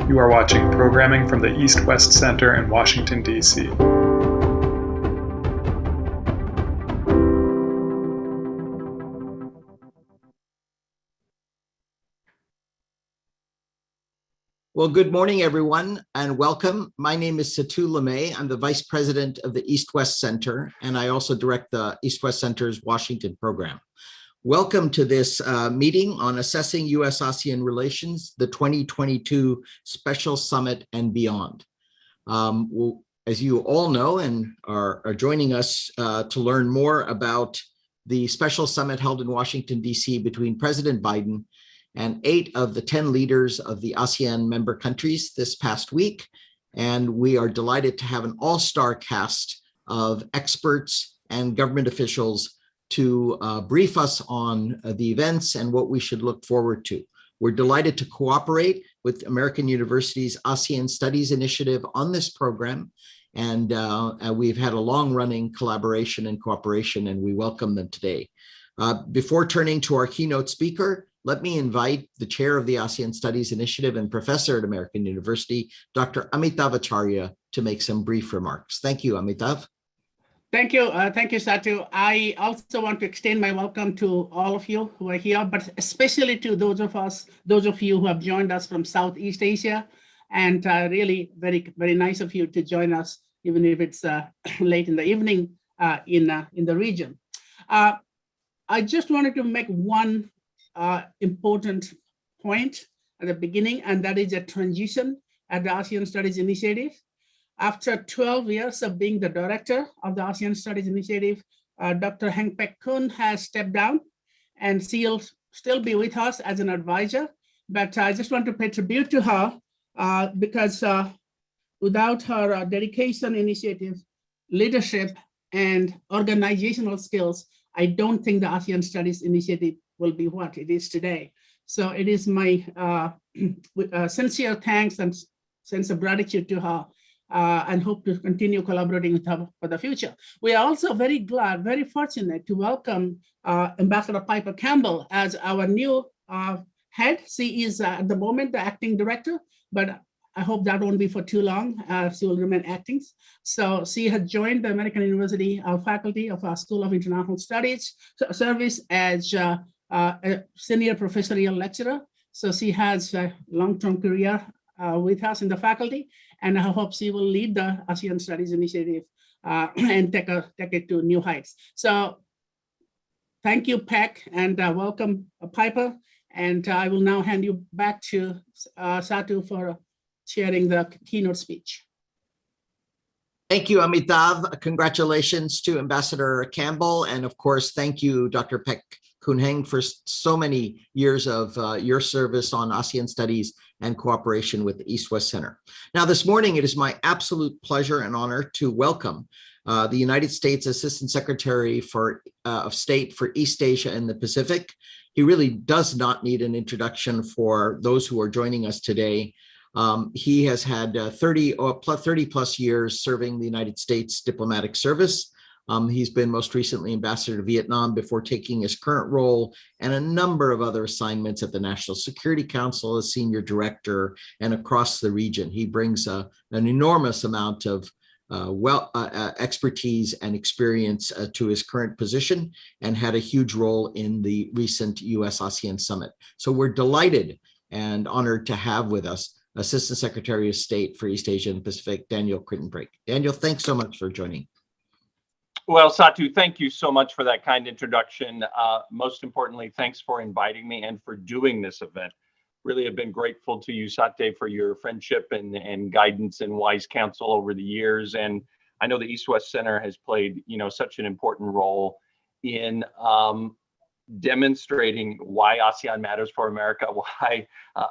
You are watching programming from the East-West Center in Washington, D.C. Well, good morning, everyone, and welcome. My name is Satu Lemay. I'm the Vice President of the East-West Center, and I also direct the East-West Center's Washington program. Welcome to this meeting on assessing US-ASEAN relations, the 2022 Special Summit and beyond. As you all know and are joining us to learn more about the Special Summit held in Washington, D.C. between President Biden and 8 of the 10 leaders of the ASEAN member countries this past week. And we are delighted to have an all-star cast of experts and government officials to brief us on the events and what we should look forward to. We're delighted to cooperate with American University's ASEAN Studies Initiative on this program. And we've had a long-running collaboration and cooperation, and we welcome them today. Before turning to our keynote speaker, let me invite the chair of the ASEAN Studies Initiative and professor at American University, Dr. Amitav Acharya, to make some brief remarks. Thank you, Amitav. Thank you, Satu. I also want to extend my welcome to all of you who are here, but especially to those of you who have joined us from Southeast Asia, and really very nice of you to join us, even if it's late in the evening in the region. I just wanted to make one important point at the beginning, and that is a transition at the ASEAN Studies Initiative. After 12 years of being the director of the ASEAN Studies Initiative, Dr. Heng Pek Kun has stepped down, and she'll still be with us as an advisor. But I just want to pay tribute to her because without her dedication, initiative, leadership, and organizational skills, I don't think the ASEAN Studies Initiative will be what it is today. So it is my sincere thanks and sense of gratitude to her, and hope to continue collaborating with her for the future. We are also very glad, very fortunate to welcome Ambassador Piper Campbell as our new head. She is at the moment the acting director, but I hope that won't be for too long. She will remain acting. So she has joined the American University faculty of our School of International Studies service as a senior professorial lecturer. So she has a long-term career with us in the faculty, and I hope she will lead the ASEAN Studies Initiative and take it to new heights. So thank you, Peck, and welcome, Piper. And I will now hand you back to Satu for sharing the keynote speech. Thank you, Amitav. Congratulations to Ambassador Campbell. And of course, thank you, Dr. Pek Kun-heng, for so many years of your service on ASEAN studies and cooperation with the East-West Center. Now, this morning, it is my absolute pleasure and honor to welcome the United States Assistant Secretary of State for East Asia and the Pacific. He really does not need an introduction for those who are joining us today. He has had 30 plus years serving the United States diplomatic service. He's been most recently ambassador to Vietnam before taking his current role and a number of other assignments at the National Security Council as senior director and across the region. He brings an enormous amount of expertise and experience to his current position and had a huge role in the recent US-ASEAN Summit. So we're delighted and honored to have with us Assistant Secretary of State for East Asia and Pacific, Daniel Kritenbrink. Daniel, thanks so much for joining. Well, Satu, thank you so much for that kind introduction. Most importantly, thanks for inviting me and for doing this event. Really have been grateful to you, Sate, for your friendship and guidance and wise counsel over the years. And I know the East-West Center has played, such an important role in demonstrating why ASEAN matters for America, why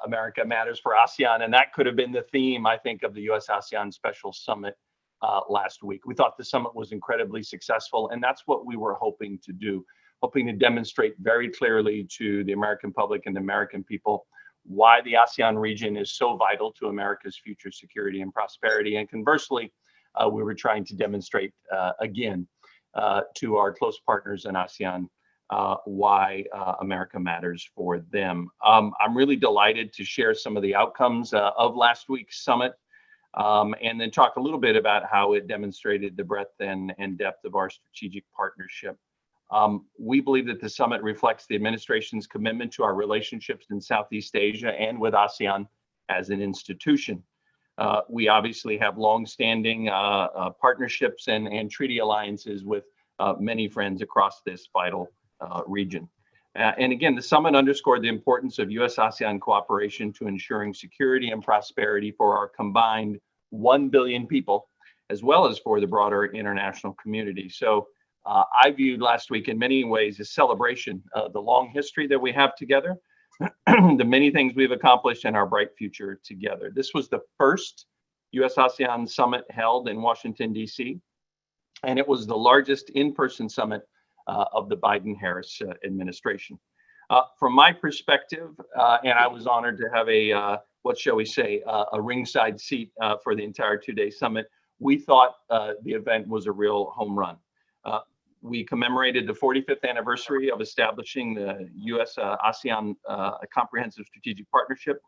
America matters for ASEAN. And that could have been the theme, I think, of the US-ASEAN Special Summit last week. We thought the summit was incredibly successful, and that's what we were hoping to do, hoping to demonstrate very clearly to the American public and the American people why the ASEAN region is so vital to America's future security and prosperity. And conversely, we were trying to demonstrate again to our close partners in ASEAN why America matters for them. I'm really delighted to share some of the outcomes of last week's summit, and then talk a little bit about how it demonstrated the breadth and depth of our strategic partnership. We believe that the summit reflects the administration's commitment to our relationships in Southeast Asia and with ASEAN as an institution. We obviously have longstanding partnerships and treaty alliances with many friends across this vital region. And again, the summit underscored the importance of US-ASEAN cooperation to ensuring security and prosperity for our combined 1 billion people, as well as for the broader international community. So I viewed last week in many ways a celebration of the long history that we have together, the many things we've accomplished, and our bright future together. This was the first US-ASEAN summit held in Washington, D.C., and it was the largest in-person summit of the Biden-Harris administration. From my perspective, and I was honored to have a, what shall we say, a ringside seat for the entire two-day summit, we thought the event was a real home run. We commemorated the 45th anniversary of establishing the US-ASEAN Comprehensive Strategic Partnership,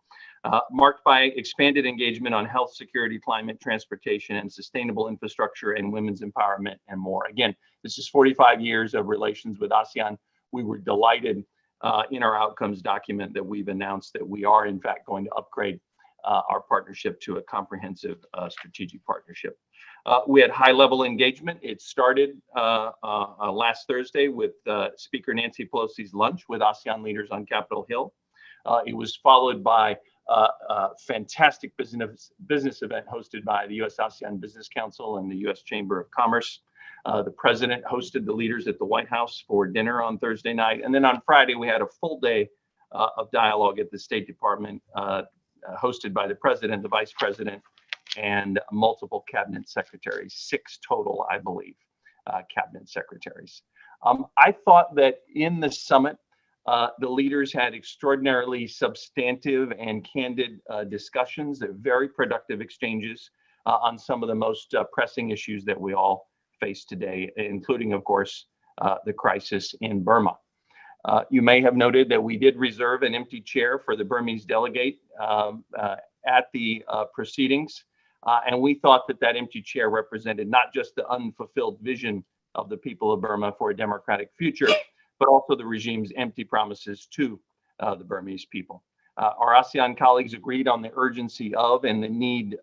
marked by expanded engagement on health, security, climate, transportation, and sustainable infrastructure, and women's empowerment, and more. Again, this is 45 years of relations with ASEAN. We were delighted in our outcomes document that we've announced that we are, in fact, going to upgrade our partnership to a comprehensive strategic partnership. We had high-level engagement. It started last Thursday with Speaker Nancy Pelosi's lunch with ASEAN leaders on Capitol Hill. It was followed by a fantastic business event hosted by the US-ASEAN Business Council and the US Chamber of Commerce. The president hosted the leaders at the White House for dinner on Thursday night. And then on Friday, we had a full day of dialogue at the State Department, hosted by the president, the vice president, and multiple cabinet secretaries, 6 total, I believe, cabinet secretaries. I thought that in the summit, the leaders had extraordinarily substantive and candid discussions, very productive exchanges on some of the most pressing issues that we all face today, including, of course, the crisis in Burma. You may have noted that we did reserve an empty chair for the Burmese delegate at the proceedings. And we thought that that empty chair represented not just the unfulfilled vision of the people of Burma for a democratic future, but also the regime's empty promises to the Burmese people. Our ASEAN colleagues agreed on the urgency of and the need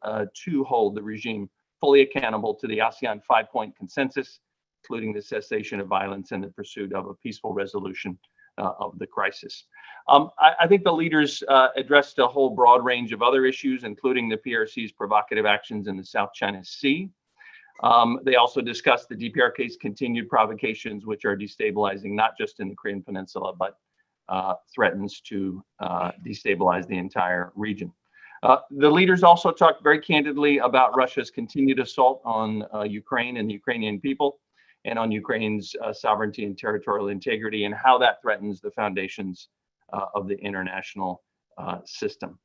to hold the regime fully accountable to the ASEAN 5-point consensus, including the cessation of violence and the pursuit of a peaceful resolution of the crisis. I think the leaders addressed a whole broad range of other issues, including the PRC's provocative actions in the South China Sea. They also discussed the DPRK's continued provocations, which are destabilizing not just in the Korean Peninsula, but threatens to destabilize the entire region. The leaders also talked very candidly about Russia's continued assault on Ukraine and the Ukrainian people, and on Ukraine's sovereignty and territorial integrity, and how that threatens the foundations of the international system.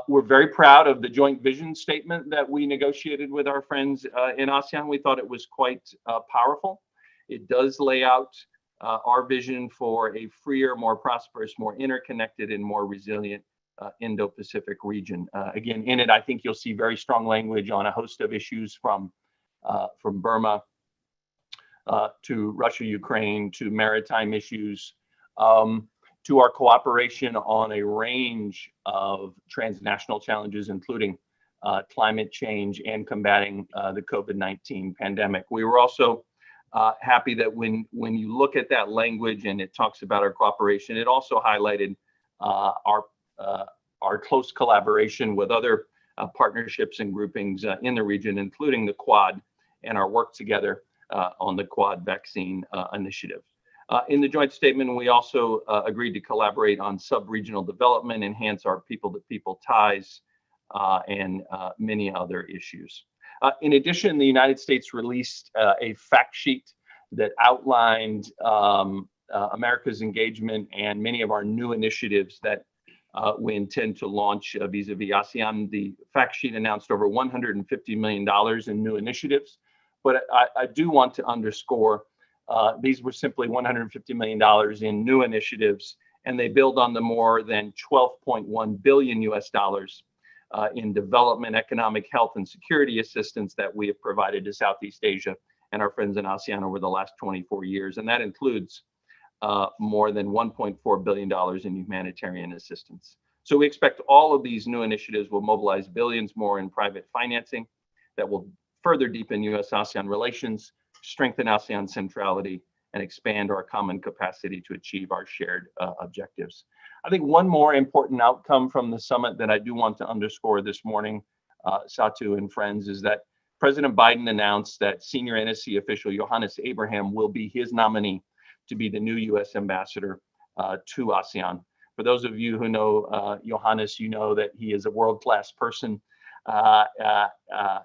We're very proud of the joint vision statement that we negotiated with our friends in ASEAN. We thought it was quite powerful. It does lay out our vision for a freer, more prosperous, more interconnected, and more resilient Indo-Pacific region. Again, in it, I think you'll see very strong language on a host of issues from Burma to Russia, Ukraine, to maritime issues, to our cooperation on a range of transnational challenges, including climate change and combating the COVID-19 pandemic. We were also happy that when you look at that language and it talks about our cooperation, it also highlighted our close collaboration with other partnerships and groupings in the region, including the Quad, and our work together on the Quad vaccine initiative. In the joint statement, we also agreed to collaborate on sub-regional development, enhance our people-to-people ties, and many other issues. In addition, the United States released a fact sheet that outlined America's engagement and many of our new initiatives that we intend to launch vis-a-vis ASEAN. The fact sheet announced over $150 million in new initiatives. But I do want to underscore These were simply $150 million in new initiatives, and they build on the more than 12.1 billion US dollars in development, economic, health, and security assistance that we have provided to Southeast Asia and our friends in ASEAN over the last 24 years. And that includes more than $1.4 billion in humanitarian assistance. So we expect all of these new initiatives will mobilize billions more in private financing that will further deepen US-ASEAN relations, strengthen ASEAN centrality, and expand our common capacity to achieve our shared objectives. I think one more important outcome from the summit that I do want to underscore this morning, Satu and friends, is that President Biden announced that senior NSC official Johannes Abraham will be his nominee to be the new US ambassador to ASEAN. For those of you who know Johannes, you know that he is a world-class person.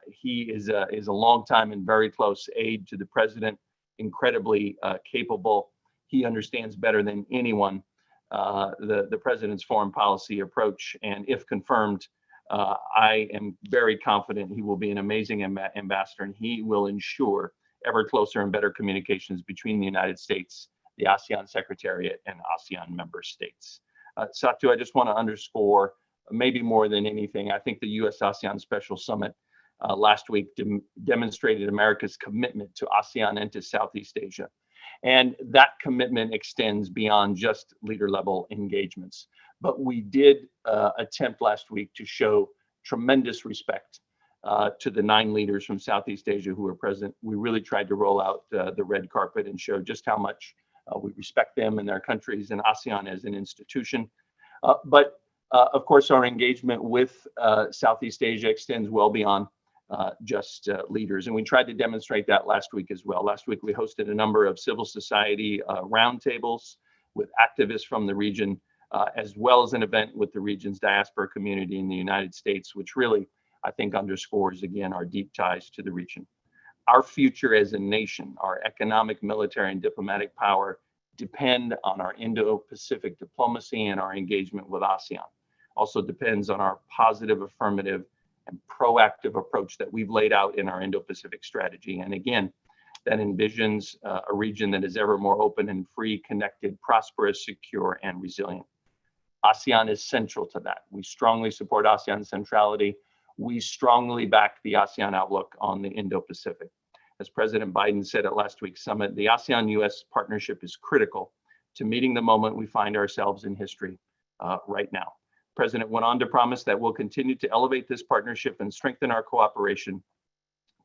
He is a longtime and very close aide to the president, incredibly capable. He understands better than anyone the president's foreign policy approach, and if confirmed, I am very confident he will be an amazing ambassador, and he will ensure ever closer and better communications between the United States, the ASEAN Secretariat, and ASEAN member states. Satu, I just want to underscore, maybe more than anything, I think the US-ASEAN Special Summit last week demonstrated America's commitment to ASEAN and to Southeast Asia. And that commitment extends beyond just leader-level engagements. But we did attempt last week to show tremendous respect to the 9 leaders from Southeast Asia who were present. We really tried to roll out the red carpet and show just how much we respect them and their countries and ASEAN as an institution. But of course, our engagement with Southeast Asia extends well beyond just leaders. And we tried to demonstrate that last week as well. Last week, we hosted a number of civil society roundtables with activists from the region, as well as an event with the region's diaspora community in the United States, which really, I think, underscores, again, our deep ties to the region. Our future as a nation, our economic, military, and diplomatic power depend on our Indo-Pacific diplomacy and our engagement with ASEAN. Also depends on our positive, affirmative, and proactive approach that we've laid out in our Indo-Pacific strategy. And again, that envisions a region that is ever more open and free, connected, prosperous, secure, and resilient. ASEAN is central to that. We strongly support ASEAN centrality. We strongly back the ASEAN outlook on the Indo-Pacific. As President Biden said at last week's summit, the ASEAN-US partnership is critical to meeting the moment we find ourselves in history right now. The President went on to promise that we'll continue to elevate this partnership and strengthen our cooperation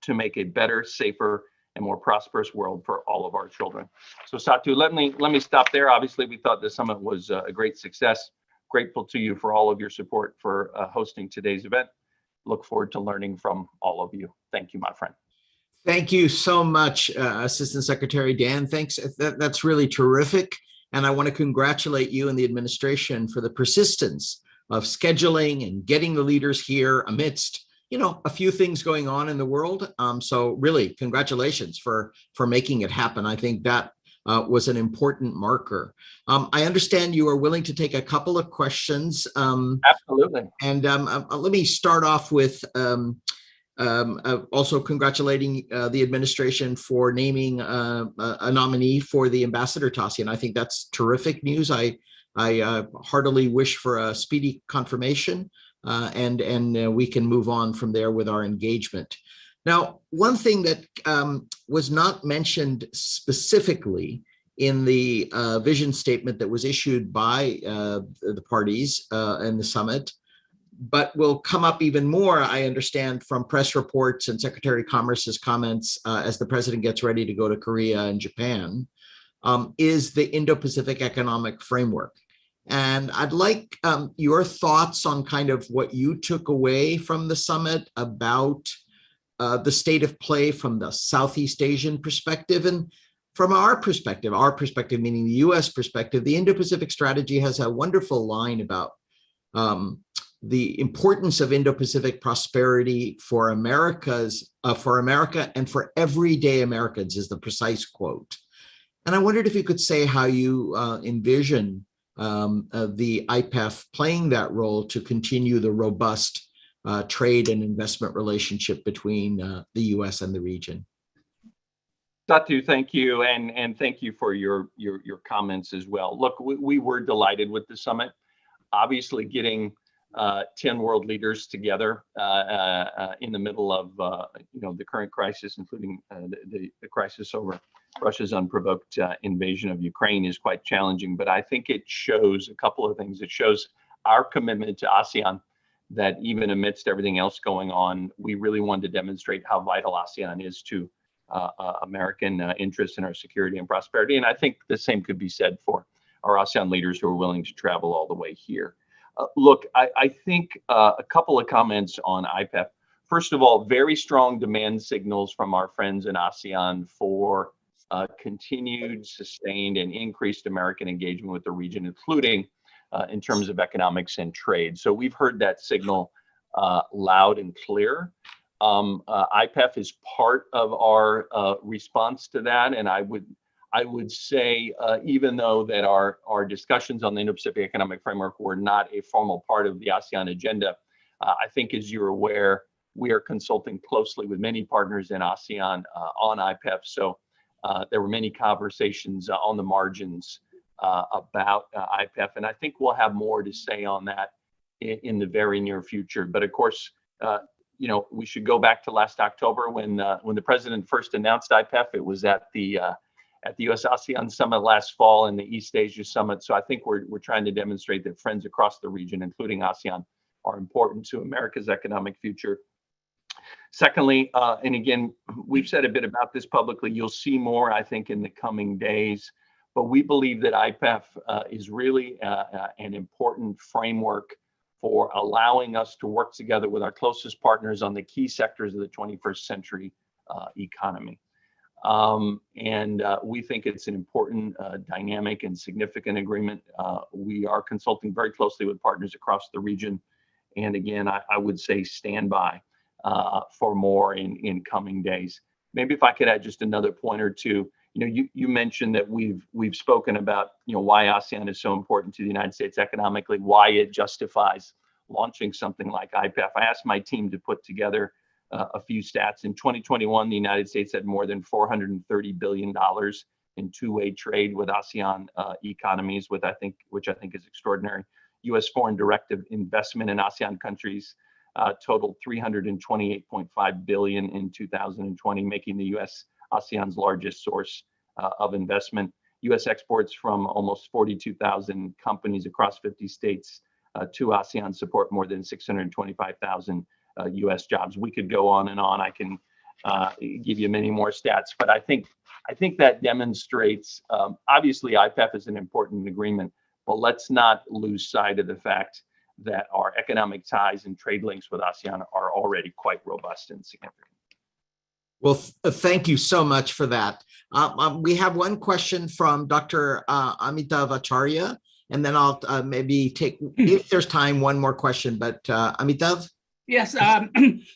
to make a better, safer, and more prosperous world for all of our children. So Satu, let me stop there. Obviously, we thought the summit was a great success. Grateful to you for all of your support for hosting today's event. Look forward to learning from all of you. Thank you, my friend. Thank you so much, Assistant Secretary Dan. Thanks. That's really terrific. And I want to congratulate you and the administration for the persistence of scheduling and getting the leaders here amidst, a few things going on in the world. So really, congratulations for making it happen. I think that was an important marker. I understand you are willing to take a couple of questions. Absolutely. And let me start off with also congratulating the administration for naming a nominee for the ambassador to ASEAN. I think that's terrific news. I heartily wish for a speedy confirmation, and we can move on from there with our engagement. Now, one thing that was not mentioned specifically in the vision statement that was issued by the parties in the summit, but will come up even more, I understand, from press reports and Secretary of Commerce's comments as the president gets ready to go to Korea and Japan, is the Indo-Pacific Economic Framework. And I'd like your thoughts on kind of what you took away from the summit about the state of play from the Southeast Asian perspective. And from our perspective meaning the US perspective, the Indo-Pacific strategy has a wonderful line about the importance of Indo-Pacific prosperity for America and for everyday Americans is the precise quote. And I wondered if you could say how you envision the IPEF playing that role to continue the robust trade and investment relationship between the US and the region. Satu, thank you, and thank you for your comments as well. Look, we were delighted with the summit. Obviously, getting 10 world leaders together in the middle of the current crisis, including the crisis over Russia's unprovoked invasion of Ukraine, is quite challenging. But I think it shows a couple of things. It shows our commitment to ASEAN, that even amidst everything else going on, we really wanted to demonstrate how vital ASEAN is to American interests in our security and prosperity. And I think the same could be said for our ASEAN leaders who are willing to travel all the way here. Look, I think a couple of comments on IPEF. First of all, very strong demand signals from our friends in ASEAN for continued, sustained, and increased American engagement with the region, including in terms of economics and trade. So we've heard that signal loud and clear. IPEF is part of our response to that, and I would say, even though that our discussions on the Indo-Pacific Economic Framework were not a formal part of the ASEAN agenda, I think, as you're aware, we are consulting closely with many partners in ASEAN on IPEF. So there were many conversations on the margins about IPEF, and I think we'll have more to say on that in the very near future. But of course, we should go back to last October when the president first announced IPEF. It was at the US-ASEAN Summit last fall and the East Asia Summit. So I think we're trying to demonstrate that friends across the region, including ASEAN, are important to America's economic future. Secondly, and again, we've said a bit about this publicly, you'll see more, I think, in the coming days, but we believe that IPEF is really an important framework for allowing us to work together with our closest partners on the key sectors of the 21st century economy. And we think it's an important, dynamic, and significant agreement. We are consulting very closely with partners across the region. And again, I would say stand by for more in coming days. Maybe if I could add just another point or two. You mentioned that we've spoken about why ASEAN is so important to the United States economically, why it justifies launching something like IPEF. I asked my team to put together a few stats. In 2021, the United States had more than $430 billion in two-way trade with ASEAN economies, which I think is extraordinary. U.S. foreign direct investment in ASEAN countries totaled $328.5 billion in 2020, making the U.S. ASEAN's largest source of investment. U.S. exports from almost 42,000 companies across 50 states to ASEAN support more than 625,000 U.S. jobs. We could go on and on. I can give you many more stats, but I think that demonstrates, obviously IPEF is an important agreement, but let's not lose sight of the fact that our economic ties and trade links with ASEAN are already quite robust and significant. Well, thank you so much for that. We have one question from Dr. Amitav Acharya, and then I'll maybe take, if there's time, one more question, but Amitav? Yes,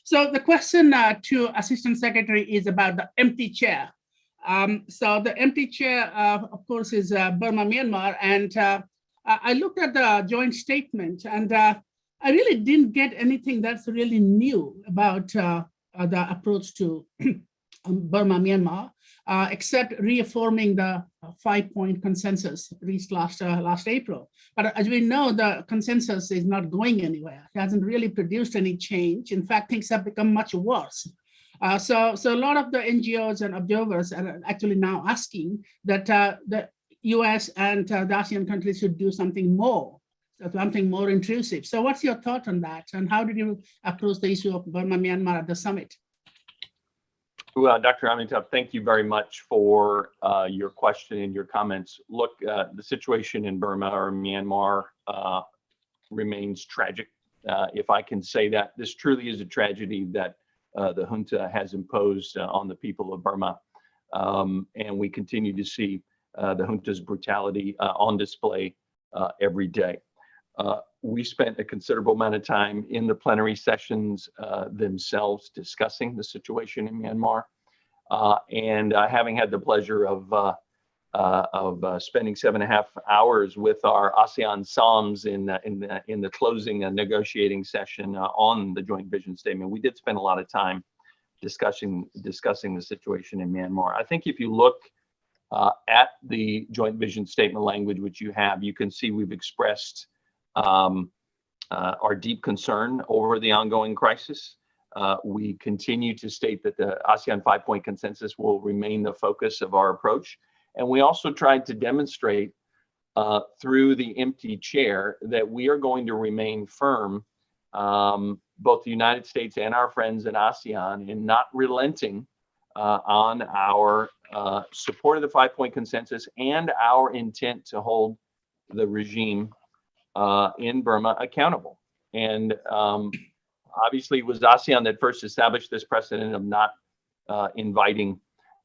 so the question to Assistant Secretary is about the empty chair. So the empty chair, of course, is Burma, Myanmar, and I looked at the joint statement, and I really didn't get anything that's really new about the approach to Burma, Myanmar, except reaffirming the 5-point consensus reached last April. But as we know, the consensus is not going anywhere. It hasn't really produced any change. In fact, things have become much worse. So a lot of the NGOs and observers are actually now asking that the US and the ASEAN countries should do something more intrusive. So what's your thought on that? And how did you approach the issue of Burma, Myanmar at the summit? Well, Dr. Amitav, thank you very much for your question and your comments. Look, the situation in Burma or Myanmar remains tragic, if I can say that. This truly is a tragedy that the junta has imposed on the people of Burma. And we continue to see the junta's brutality on display every day. We spent a considerable amount of time in the plenary sessions themselves discussing the situation in Myanmar, and having had the pleasure of spending 7.5 hours with our ASEAN SOMs in the closing negotiating session on the joint vision statement. We did spend a lot of time discussing the situation in Myanmar. I think if you look at the joint vision statement language, which you have, you can see we've expressed our deep concern over the ongoing crisis. We continue to state that the ASEAN 5-point consensus will remain the focus of our approach. And we also tried to demonstrate through the empty chair that we are going to remain firm, both the United States and our friends in ASEAN, in not relenting on our support of the 5-point consensus and our intent to hold the regime in Burma accountable. And obviously, it was ASEAN that first established this precedent of not inviting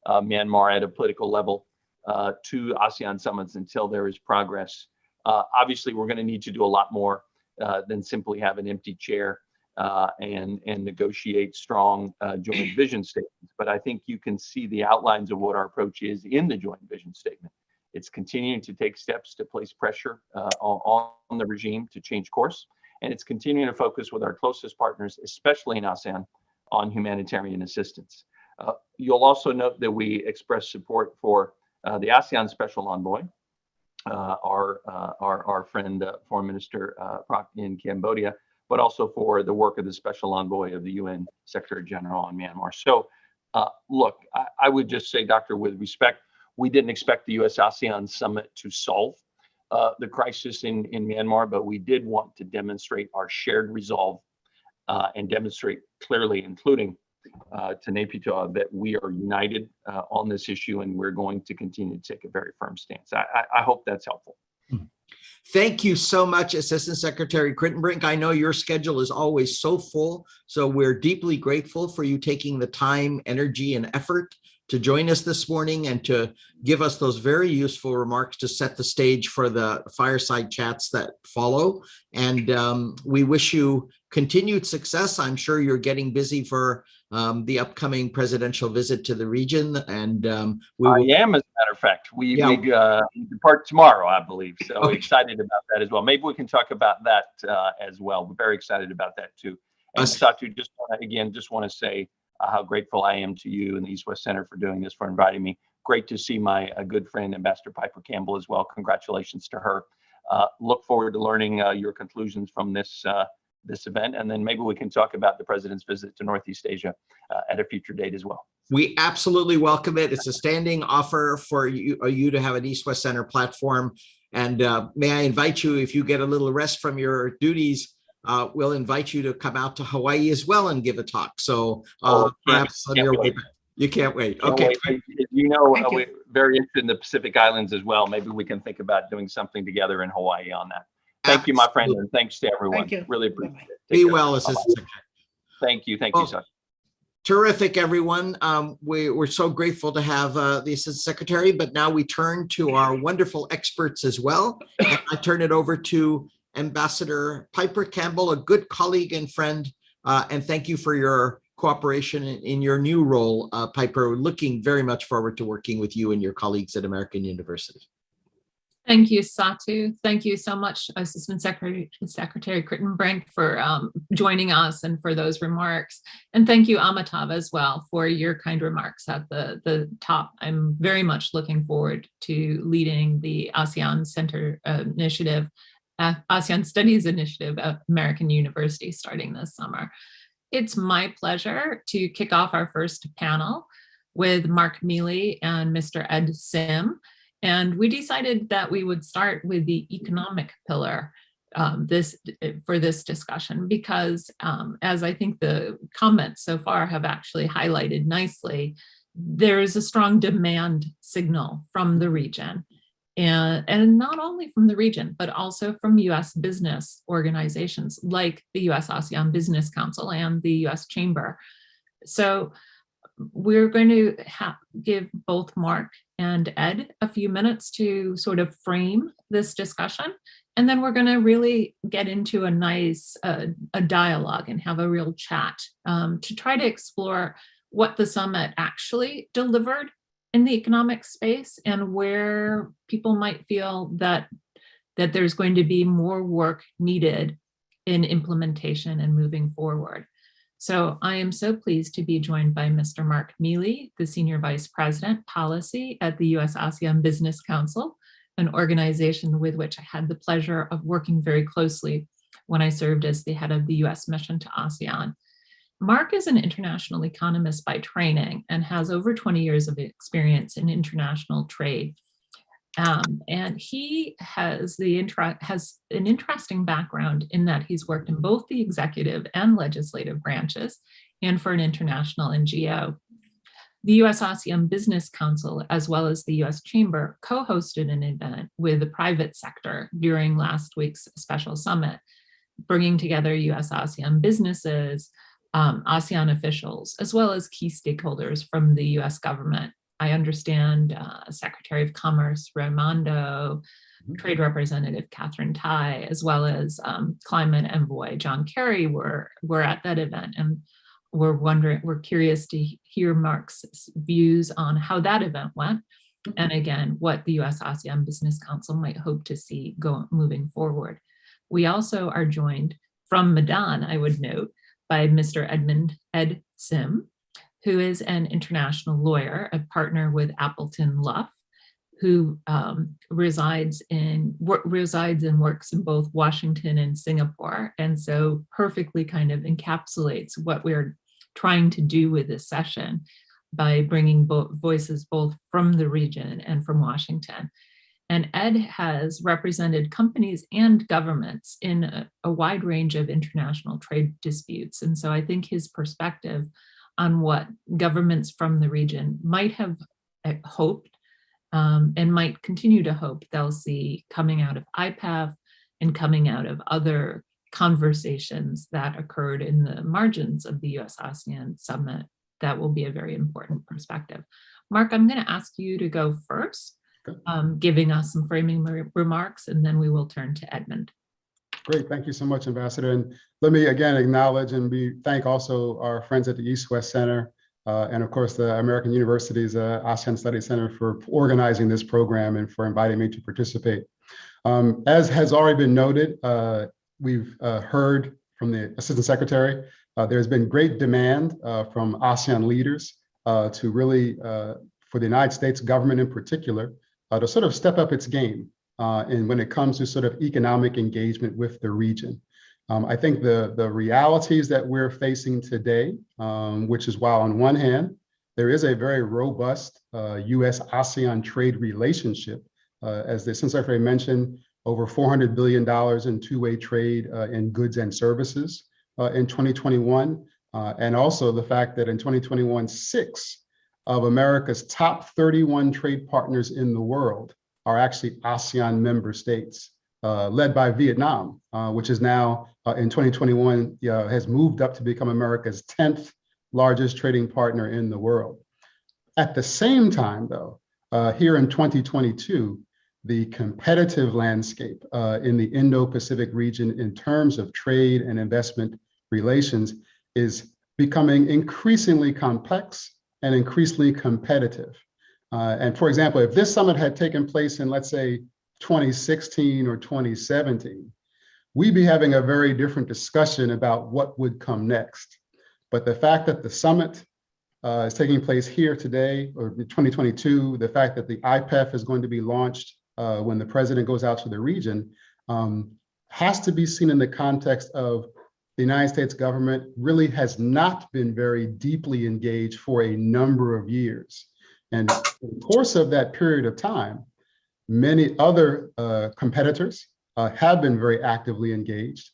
Myanmar at a political level to ASEAN summits until there is progress. Obviously, we're going to need to do a lot more than simply have an empty chair and negotiate strong joint vision statements. But I think you can see the outlines of what our approach is in the joint vision statement. It's continuing to take steps to place pressure on the regime to change course. And it's continuing to focus with our closest partners, especially in ASEAN, on humanitarian assistance. You'll also note that we express support for the ASEAN Special Envoy, our friend, Foreign Minister in Cambodia, but also for the work of the Special Envoy of the UN Secretary General on Myanmar. So, look, I would just say, Doctor, with respect, we didn't expect the US-ASEAN Summit to solve the crisis in Myanmar, but we did want to demonstrate our shared resolve and demonstrate clearly, including to Naypyidaw, that we are united on this issue and we're going to continue to take a very firm stance. I hope that's helpful. Thank you so much, Assistant Secretary Kritenbrink. I know your schedule is always so full, so we're deeply grateful for you taking the time, energy, and effort to join us this morning and to give us those very useful remarks to set the stage for the fireside chats that follow. And we wish you continued success. I'm sure you're getting busy for the upcoming presidential visit to the region. And we will... I am, as a matter of fact. We depart tomorrow, I believe. So Okay. Excited about that as well. Maybe we can talk about that as well. We're very excited about that too. And Satu, just want to say how grateful I am to you and the East-West Center for doing this, for inviting me. Great to see my good friend, Ambassador Piper Campbell, as well. Congratulations to her. Look forward to learning your conclusions from this event, and then maybe we can talk about the president's visit to Northeast Asia at a future date as well. We absolutely welcome it. It's a standing offer for you to have an East-West Center platform. And may I invite you, if you get a little rest from your duties, we'll invite you to come out to Hawaii as well and give a talk. So perhaps on your way back. You can't wait. Okay. You know, we're very interested in the Pacific Islands as well. Maybe we can think about doing something together in Hawaii on that. Thank you, my friend, and thanks to everyone. Thank you. Really appreciate it. Be well, Assistant Secretary. Thank you. Thank you, Sasha. Terrific, everyone. We're so grateful to have the Assistant Secretary, but now we turn to our wonderful experts as well. And I turn it over to Ambassador Piper Campbell, a good colleague and friend, and thank you for your cooperation in your new role, Piper. Looking very much forward to working with you and your colleagues at American University. Thank you, Satu. Thank you so much, Assistant Secretary Kritenbrink, for joining us and for those remarks. And thank you, Amitav, as well, for your kind remarks at the top. I'm very much looking forward to leading the ASEAN Center Initiative, ASEAN Studies Initiative at American University starting this summer. It's my pleasure to kick off our first panel with Marc Mealy and Mr. Ed Sim. And we decided that we would start with the economic pillar for this discussion, because as I think the comments so far have actually highlighted nicely, there is a strong demand signal from the region. And not only from the region, but also from US business organizations like the US-ASEAN Business Council and the US Chamber. So we're going to give both Marc and Ed a few minutes to sort of frame this discussion. And then we're going to really get into a nice a dialogue and have a real chat to try to explore what the summit actually delivered in the economic space and where people might feel that there's going to be more work needed in implementation and moving forward. So I am so pleased to be joined by Mr. Marc Mealy, the Senior Vice President Policy at the US-ASEAN Business Council, an organization with which I had the pleasure of working very closely when I served as the head of the US mission to ASEAN. Marc is an international economist by training and has over 20 years of experience in international trade. And he has an interesting background in that he's worked in both the executive and legislative branches and for an international NGO. The US-ASEAN Business Council, as well as the US Chamber, co-hosted an event with the private sector during last week's special summit, bringing together US-ASEAN businesses, ASEAN officials, as well as key stakeholders from the US government. I understand Secretary of Commerce Raimondo, Trade Representative Catherine Tai, as well as Climate Envoy John Kerry were at that event, and we're curious to hear Marc's views on how that event went, and again what the US-ASEAN Business Council might hope to see moving forward. We also are joined from Medan, I would note, by Mr. Edmund Sim, who is an international lawyer, a partner with Appleton Luff, who resides and works in both Washington and Singapore, and so perfectly kind of encapsulates what we're trying to do with this session by bringing voices both from the region and from Washington. And Ed has represented companies and governments in a wide range of international trade disputes, and so I think his perspective on what governments from the region might have hoped and might continue to hope they'll see coming out of IPEF and coming out of other conversations that occurred in the margins of the US-ASEAN Summit, that will be a very important perspective. Marc, I'm going to ask you to go first, giving us some framing remarks, and then we will turn to Edmund. Great, thank you so much, Ambassador. And let me again acknowledge and thank also our friends at the East-West Center and of course the American University's ASEAN Studies Center for organizing this program and for inviting me to participate. As has already been noted, we've heard from the Assistant Secretary, there's been great demand from ASEAN leaders to really, for the United States government in particular, to sort of step up its game. And when it comes to sort of economic engagement with the region. I think the realities that we're facing today, which is while on one hand, there is a very robust US-ASEAN trade relationship, as the Assistant Secretary mentioned, over $400 billion in two-way trade in goods and services in 2021. And also the fact that in 2021, 6 of America's top 31 trade partners in the world are actually ASEAN member states, led by Vietnam, which is now in 2021 has moved up to become America's 10th largest trading partner in the world. At the same time, though, here in 2022, the competitive landscape in the Indo-Pacific region in terms of trade and investment relations is becoming increasingly complex and increasingly competitive. And for example, if this summit had taken place in, let's say, 2016 or 2017, we'd be having a very different discussion about what would come next. But the fact that the summit is taking place here today, or 2022, the fact that the IPEF is going to be launched when the president goes out to the region, has to be seen in the context of the United States government really has not been very deeply engaged for a number of years. And in the course of that period of time, many other competitors have been very actively engaged.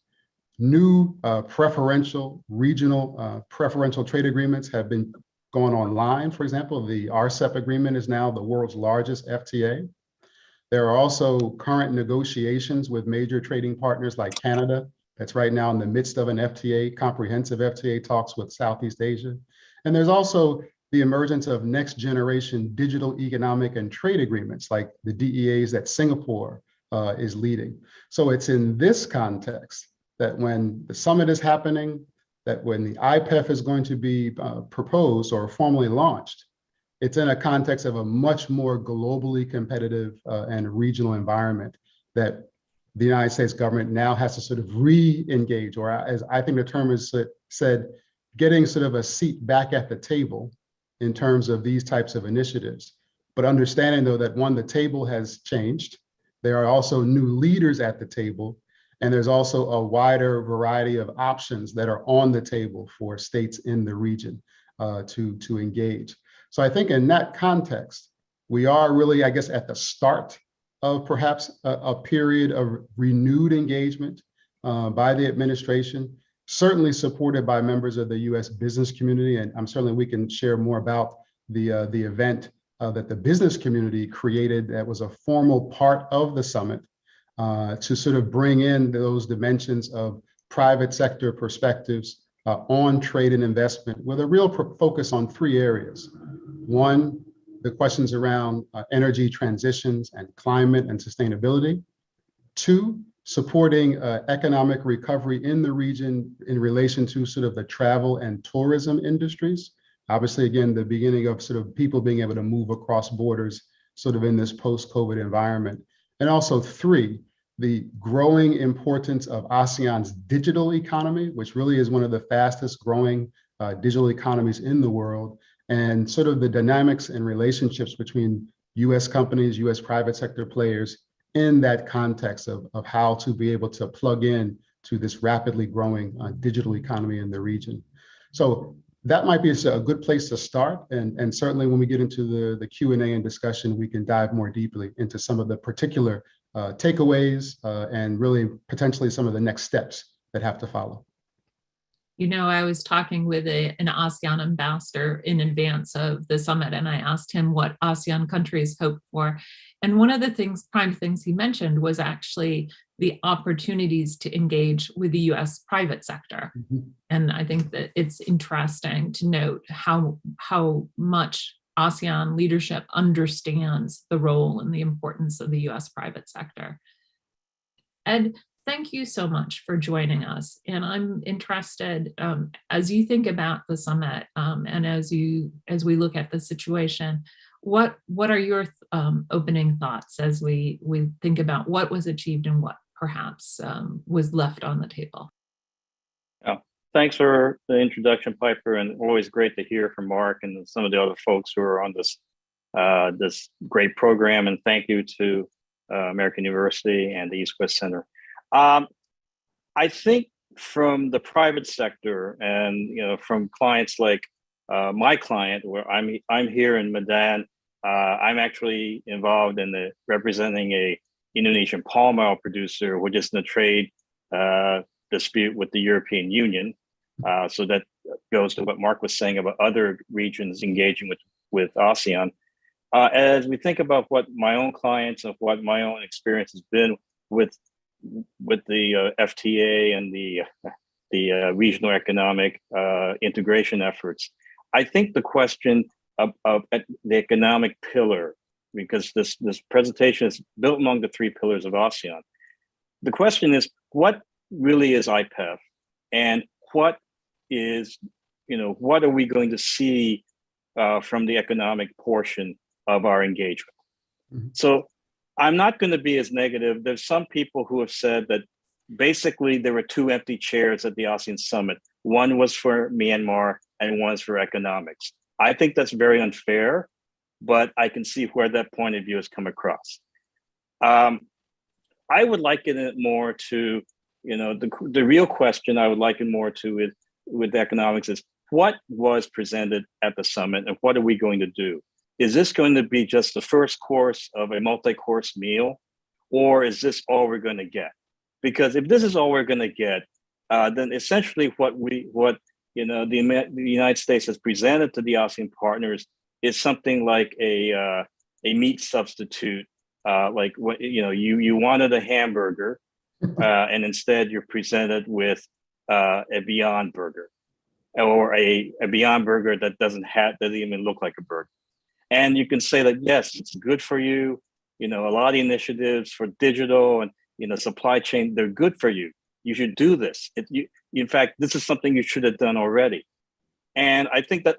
New preferential, regional preferential trade agreements have been going online. For example, the RCEP agreement is now the world's largest FTA. There are also current negotiations with major trading partners like Canada, that's right now in the midst of an FTA, comprehensive FTA talks with Southeast Asia. And there's also the emergence of next generation digital economic and trade agreements like the DEAs that Singapore is leading. So it's in this context that when the summit is happening, that when the IPEF is going to be proposed or formally launched, it's in a context of a much more globally competitive and regional environment that the United States government now has to sort of re-engage, or as I think the term is said, getting sort of a seat back at the table in terms of these types of initiatives. But understanding though that one, the table has changed. There are also new leaders at the table, and there's also a wider variety of options that are on the table for states in the region to engage. So I think in that context, we are really, I guess, at the start of perhaps a period of renewed engagement by the administration, certainly supported by members of the U.S. business community. And certainly we can share more about the event that the business community created that was a formal part of the summit to sort of bring in those dimensions of private sector perspectives on trade and investment with a real focus on three areas. One, the questions around energy transitions and climate and sustainability. Two, supporting economic recovery in the region in relation to sort of the travel and tourism industries. Obviously, again, the beginning of sort of people being able to move across borders sort of in this post-COVID environment. And also three, the growing importance of ASEAN's digital economy, which really is one of the fastest growing digital economies in the world, and sort of the dynamics and relationships between US companies, US private sector players in that context of how to be able to plug in to this rapidly growing digital economy in the region. So that might be a good place to start. And certainly when we get into the Q&A and discussion, we can dive more deeply into some of the particular takeaways and really potentially some of the next steps that have to follow. You know, I was talking with an ASEAN ambassador in advance of the summit, and I asked him what ASEAN countries hope for. And one of the prime things he mentioned was actually the opportunities to engage with the US private sector. Mm-hmm. And I think that it's interesting to note how much ASEAN leadership understands the role and the importance of the US private sector. Ed, thank you so much for joining us. And I'm interested, as you think about the summit and as we look at the situation, what are your opening thoughts as we think about what was achieved and what perhaps was left on the table? Yeah, thanks for the introduction, Piper, and always great to hear from Marc and some of the other folks who are on this great program. And thank you to American University and the East-West Center. I think from the private sector and from clients like my client, where I'm here in Medan, I'm actually involved in representing a Indonesian palm oil producer, which is in a trade dispute with the European Union. So that goes to what Marc was saying about other regions engaging with ASEAN. As we think about what my own clients and what my own experience has been with the FTA and the regional economic integration efforts, I think the question of the economic pillar, because this presentation is built among the three pillars of ASEAN. The question is, what really is IPEF, and what are we going to see from the economic portion of our engagement? Mm-hmm. So I'm not going to be as negative. There's some people who have said that basically there were two empty chairs at the ASEAN summit. One was for Myanmar and one is for economics. I think that's very unfair, but I can see where that point of view has come across. I would liken it more to, the real question I would liken more to it with economics is, what was presented at the summit and what are we going to do? Is this going to be just the first course of a multi-course meal, or is this all we're going to get? Because if this is all we're going to get, then essentially what the United States has presented to the ASEAN partners is something like a meat substitute. Like what you wanted a hamburger, and instead you're presented with a Beyond Burger, or a Beyond Burger that doesn't even look like a burger. And you can say that, yes, it's good for you. A lot of the initiatives for digital and supply chain, they're good for you. You should do this. In fact, this is something you should have done already. And I think that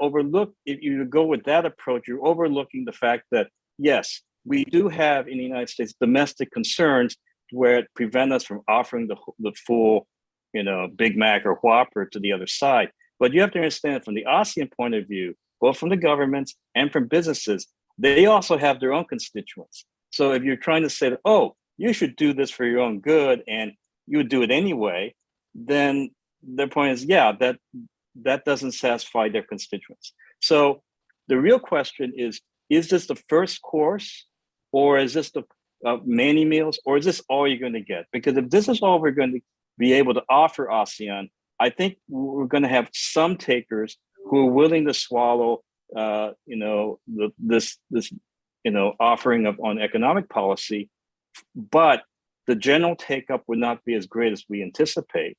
if you go with that approach, you're overlooking the fact that, yes, we do have in the United States domestic concerns where it prevent us from offering the full, Big Mac or Whopper to the other side. But you have to understand from the ASEAN point of view, both from the governments and from businesses, they also have their own constituents. So if you're trying to say that, oh, you should do this for your own good and you would do it anyway, then their point is, yeah, that doesn't satisfy their constituents. So the real question is this the first course, or is this the many meals, or is this all you're going to get? Because if this is all we're going to be able to offer ASEAN, I think we're going to have some takers who are willing to swallow, this offering on economic policy, but the general take-up would not be as great as we anticipate.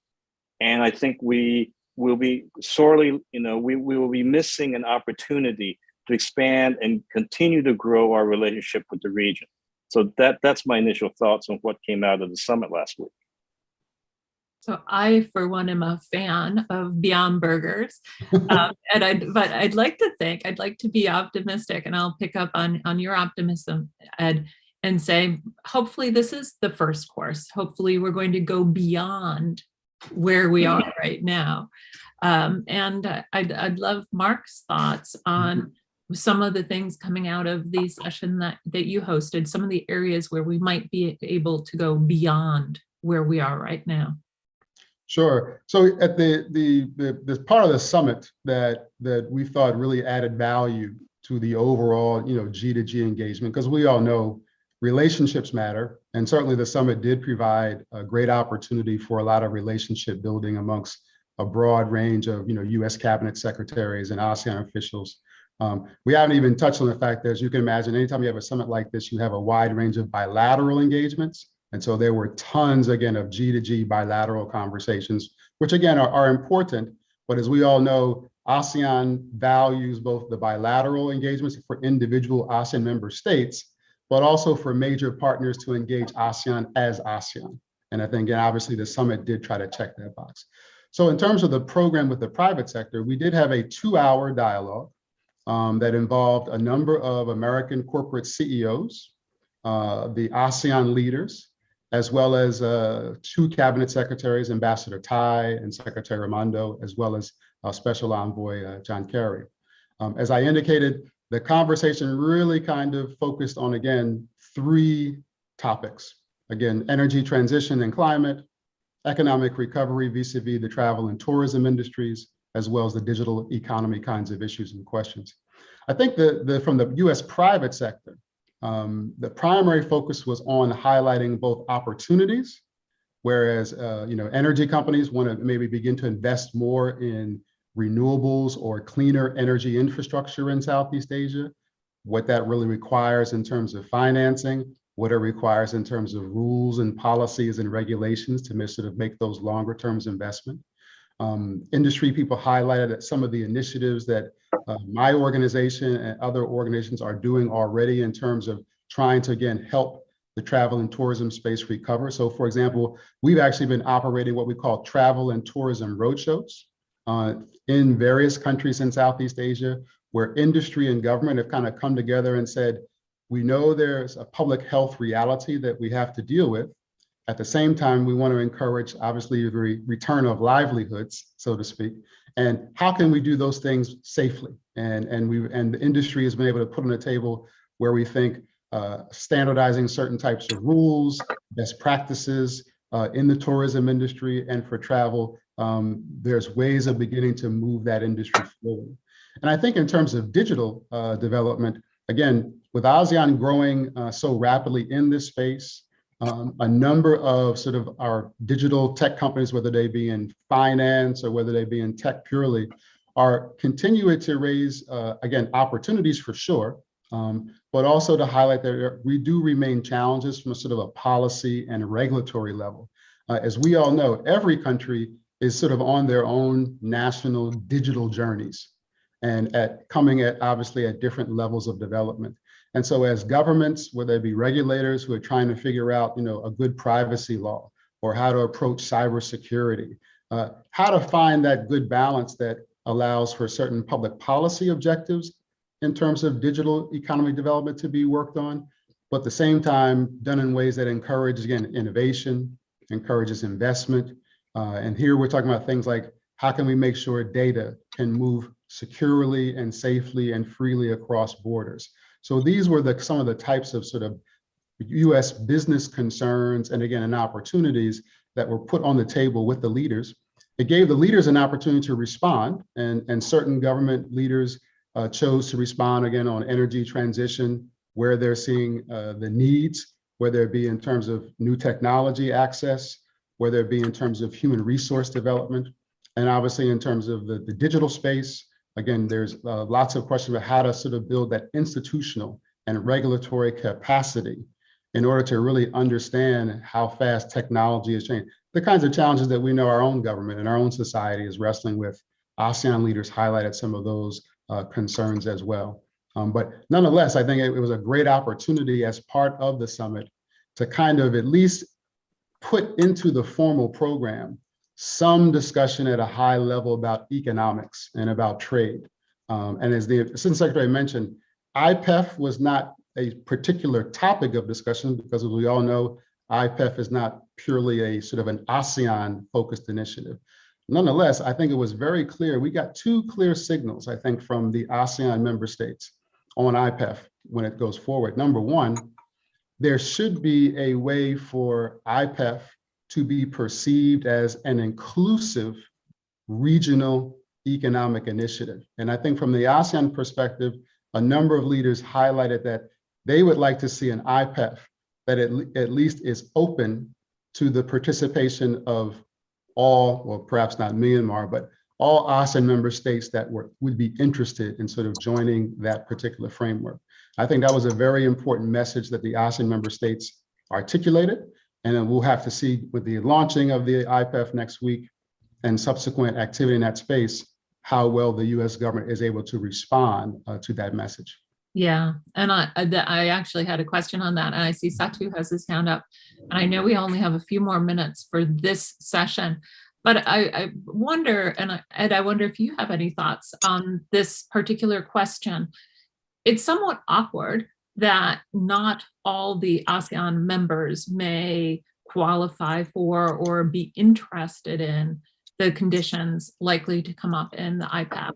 And I think we will be sorely, we will be missing an opportunity to expand and continue to grow our relationship with the region. So that's my initial thoughts on what came out of the summit last week. So I, for one, am a fan of Beyond Burgers, but I'd like to be optimistic, and I'll pick up on your optimism, Ed, and say, hopefully this is the first course. Hopefully we're going to go beyond where we are right now. And I'd love Marc's thoughts on some of the things coming out of the session that you hosted, some of the areas where we might be able to go beyond where we are right now. Sure. So at the part of the summit that we thought really added value to the overall, G2G engagement, because we all know relationships matter, and certainly the summit did provide a great opportunity for a lot of relationship building amongst a broad range of, U.S. cabinet secretaries and ASEAN officials. We haven't even touched on the fact that, as you can imagine, anytime you have a summit like this, you have a wide range of bilateral engagements. And so there were tons, again, of G2G bilateral conversations, which again are important. But as we all know, ASEAN values both the bilateral engagements for individual ASEAN member states, but also for major partners to engage ASEAN as ASEAN. And I think, again, obviously the summit did try to check that box. So in terms of the program with the private sector, we did have a 2-hour dialogue that involved a number of American corporate CEOs, the ASEAN leaders, as well as 2 cabinet secretaries, Ambassador Tai and Secretary Raimondo, as well as Special Envoy John Kerry. As I indicated, the conversation really kind of focused on, again, 3 topics. Again, energy transition and climate, economic recovery vis-a-vis the travel and tourism industries, as well as the digital economy kinds of issues and questions. I think from the US private sector, the primary focus was on highlighting both opportunities, whereas energy companies want to maybe begin to invest more in renewables or cleaner energy infrastructure in Southeast Asia, what that really requires in terms of financing, what it requires in terms of rules and policies and regulations to sort of make those longer term investment. Industry people highlighted that some of the initiatives that my organization and other organizations are doing already in terms of trying to, again, help the travel and tourism space recover. So for example, we've actually been operating what we call travel and tourism roadshows in various countries in Southeast Asia, where industry and government have kind of come together and said, we know there's a public health reality that we have to deal with. At the same time, we want to encourage, obviously, the return of livelihoods, so to speak. And how can we do those things safely? And the industry has been able to put on the table where we think standardizing certain types of rules, best practices in the tourism industry and for travel, there's ways of beginning to move that industry forward. And I think in terms of digital development, again, with ASEAN growing so rapidly in this space, a number of sort of our digital tech companies, whether they be in finance or whether they be in tech purely, are continuing to raise, again, opportunities for sure, but also to highlight that we do remain challenges from a sort of a policy and regulatory level. As we all know, every country is sort of on their own national digital journeys and coming at obviously at different levels of development. And so as governments, whether they be regulators who are trying to figure out, a good privacy law or how to approach cybersecurity, how to find that good balance that allows for certain public policy objectives in terms of digital economy development to be worked on, but at the same time done in ways that encourage, again, innovation, encourages investment. And here we're talking about things like how can we make sure data can move securely and safely and freely across borders? So these were some of the types of sort of US business concerns and again, and opportunities that were put on the table with the leaders. It gave the leaders an opportunity to respond, and certain government leaders chose to respond again on energy transition, where they're seeing the needs, whether it be in terms of new technology access, whether it be in terms of human resource development, and obviously in terms of the digital space. Again, there's lots of questions about how to sort of build that institutional and regulatory capacity in order to really understand how fast technology is changing. The kinds of challenges that we know our own government and our own society is wrestling with. ASEAN leaders highlighted some of those concerns as well. But nonetheless, I think it was a great opportunity as part of the summit to kind of at least put into the formal program some discussion at a high level about economics and about trade. And as the Assistant Secretary mentioned, IPEF was not a particular topic of discussion because, as we all know, IPEF is not purely a sort of an ASEAN-focused initiative. Nonetheless, I think it was very clear. We got two clear signals, I think, from the ASEAN member states on IPEF when it goes forward. Number one, there should be a way for IPEF to be perceived as an inclusive regional economic initiative. And I think from the ASEAN perspective, a number of leaders highlighted that they would like to see an IPEF that at least is open to the participation of all, well, perhaps not Myanmar, but all ASEAN member states that would be interested in sort of joining that particular framework. I think that was a very important message that the ASEAN member states articulated. And then we'll have to see with the launching of the IPEF next week and subsequent activity in that space, how well the US government is able to respond to that message. Yeah, and I actually had a question on that, and I see Satu has his hand up, and I know we only have a few more minutes for this session, but I wonder, and Ed, I wonder if you have any thoughts on this particular question. It's somewhat awkward that not all the ASEAN members may qualify for or be interested in the conditions likely to come up in the IPEF.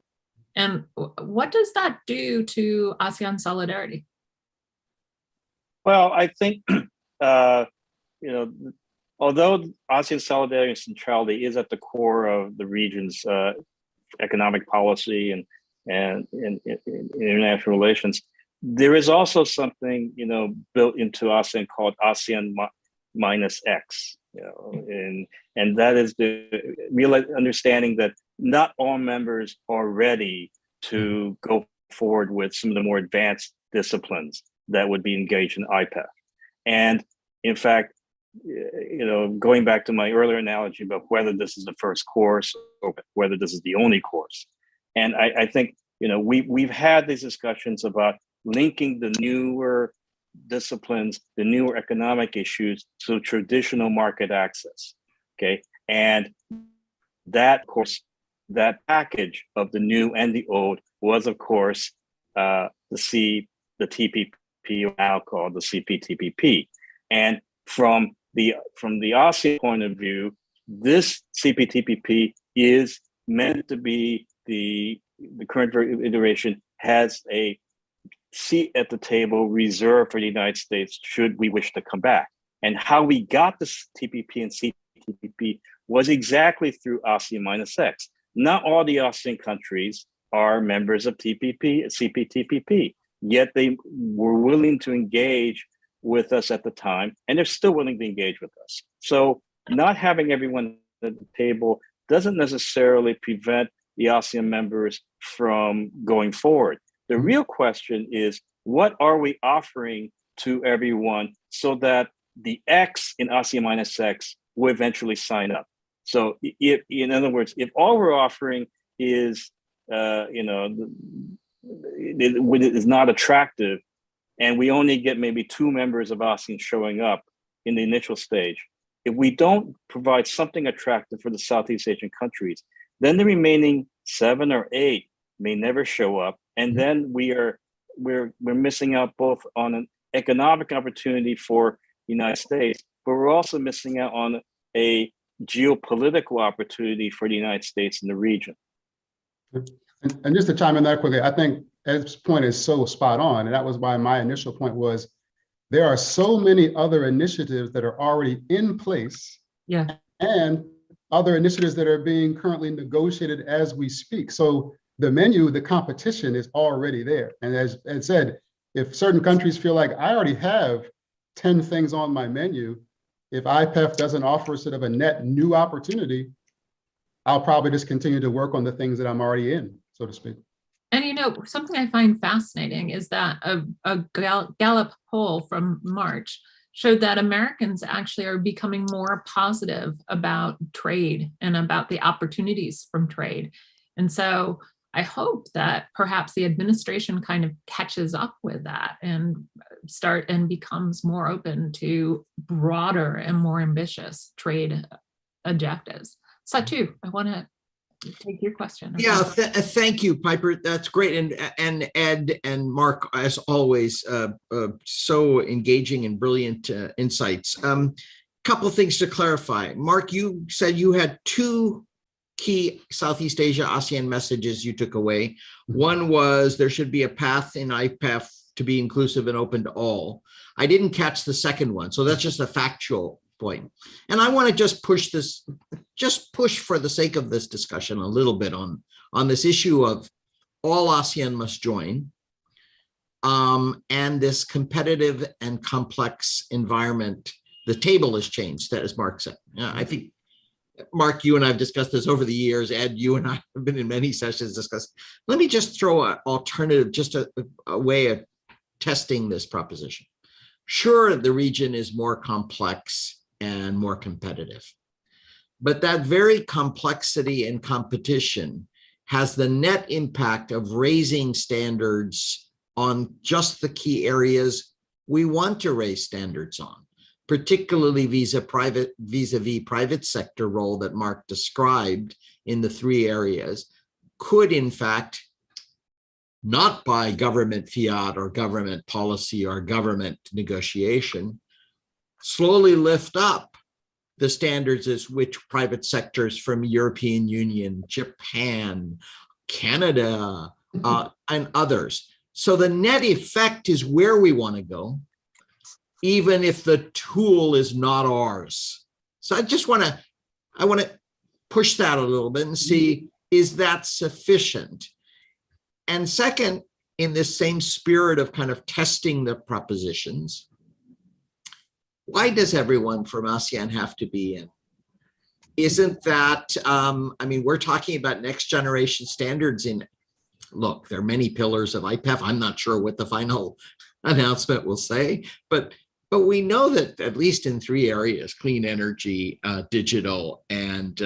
And what does that do to ASEAN solidarity? Well, I think, although ASEAN solidarity and centrality is at the core of the region's economic policy and international relations, there is also something, built into ASEAN called ASEAN minus X, and that is the real understanding that not all members are ready to go forward with some of the more advanced disciplines that would be engaged in IPEF. And in fact, going back to my earlier analogy about whether this is the first course or whether this is the only course. And I think, we've had these discussions about linking the newer disciplines, the newer economic issues to traditional market access, okay? And that, of course, that package of the new and the old was, of course, the TPP, now called the CPTPP. And from the ASEAN point of view, this CPTPP is meant to be the current iteration has a seat at the table reserved for the United States should we wish to come back. And how we got this TPP and CPTPP was exactly through ASEAN minus X. Not all the ASEAN countries are members of TPP and CPTPP, yet they were willing to engage with us at the time, and they're still willing to engage with us. So not having everyone at the table doesn't necessarily prevent the ASEAN members from going forward. The real question is, what are we offering to everyone so that the X in ASEAN minus X will eventually sign up? So if, in other words, if all we're offering is, it is not attractive, and we only get maybe 2 members of ASEAN showing up in the initial stage, if we don't provide something attractive for the Southeast Asian countries, then the remaining 7 or 8 may never show up, and then we're missing out both on an economic opportunity for the United States, but we're also missing out on a geopolitical opportunity for the United States in the region. And just to chime in that quickly, I think Ed's point is so spot on. And that was why my initial point was there are so many other initiatives that are already in place. Yeah. And other initiatives that are being currently negotiated as we speak. So the menu, the competition is already there. And as Ed said, if certain countries feel like I already have 10 things on my menu, if IPEF doesn't offer sort of a net new opportunity, I'll probably just continue to work on the things that I'm already in, so to speak. And you know, something I find fascinating is that a Gallup poll from March showed that Americans actually are becoming more positive about trade and about the opportunities from trade. And so I hope that perhaps the administration kind of catches up with that and becomes more open to broader and more ambitious trade objectives. Satu, I want to take your question. Yeah, thank you, Piper. That's great. And Ed and Mark, as always, so engaging and brilliant insights. Couple of things to clarify. Mark, you said you had two key Southeast Asia ASEAN messages you took away. One was there should be a path in IPEF to be inclusive and open to all. I didn't catch the second one, so that's just a factual point. And I want to just push for the sake of this discussion a little bit on this issue of all ASEAN must join, and this competitive and complex environment. The table has changed, as Mark said. I think, Mark, you and I have discussed this over the years. Ed, you and I have been in many sessions discussed. Let me just throw an alternative, just a way of testing this proposition. Sure, the region is more complex and more competitive, but that very complexity and competition has the net impact of raising standards on just the key areas we want to raise standards on, particularly vis-a-vis private sector role that Mark described in the three areas, could in fact, not by government fiat or government policy or government negotiation, slowly lift up the standards as which private sectors from European Union, Japan, Canada, and others. So the net effect is where we want to go, even if the tool is not ours. So I want to push that a little bit and see, is that sufficient? And second, in this same spirit of kind of testing the propositions, why does everyone from ASEAN have to be in? Isn't that, I mean, we're talking about next generation standards in, look, there are many pillars of IPEF. I'm not sure what the final announcement will say, but we know that at least in three areas, clean energy, digital, and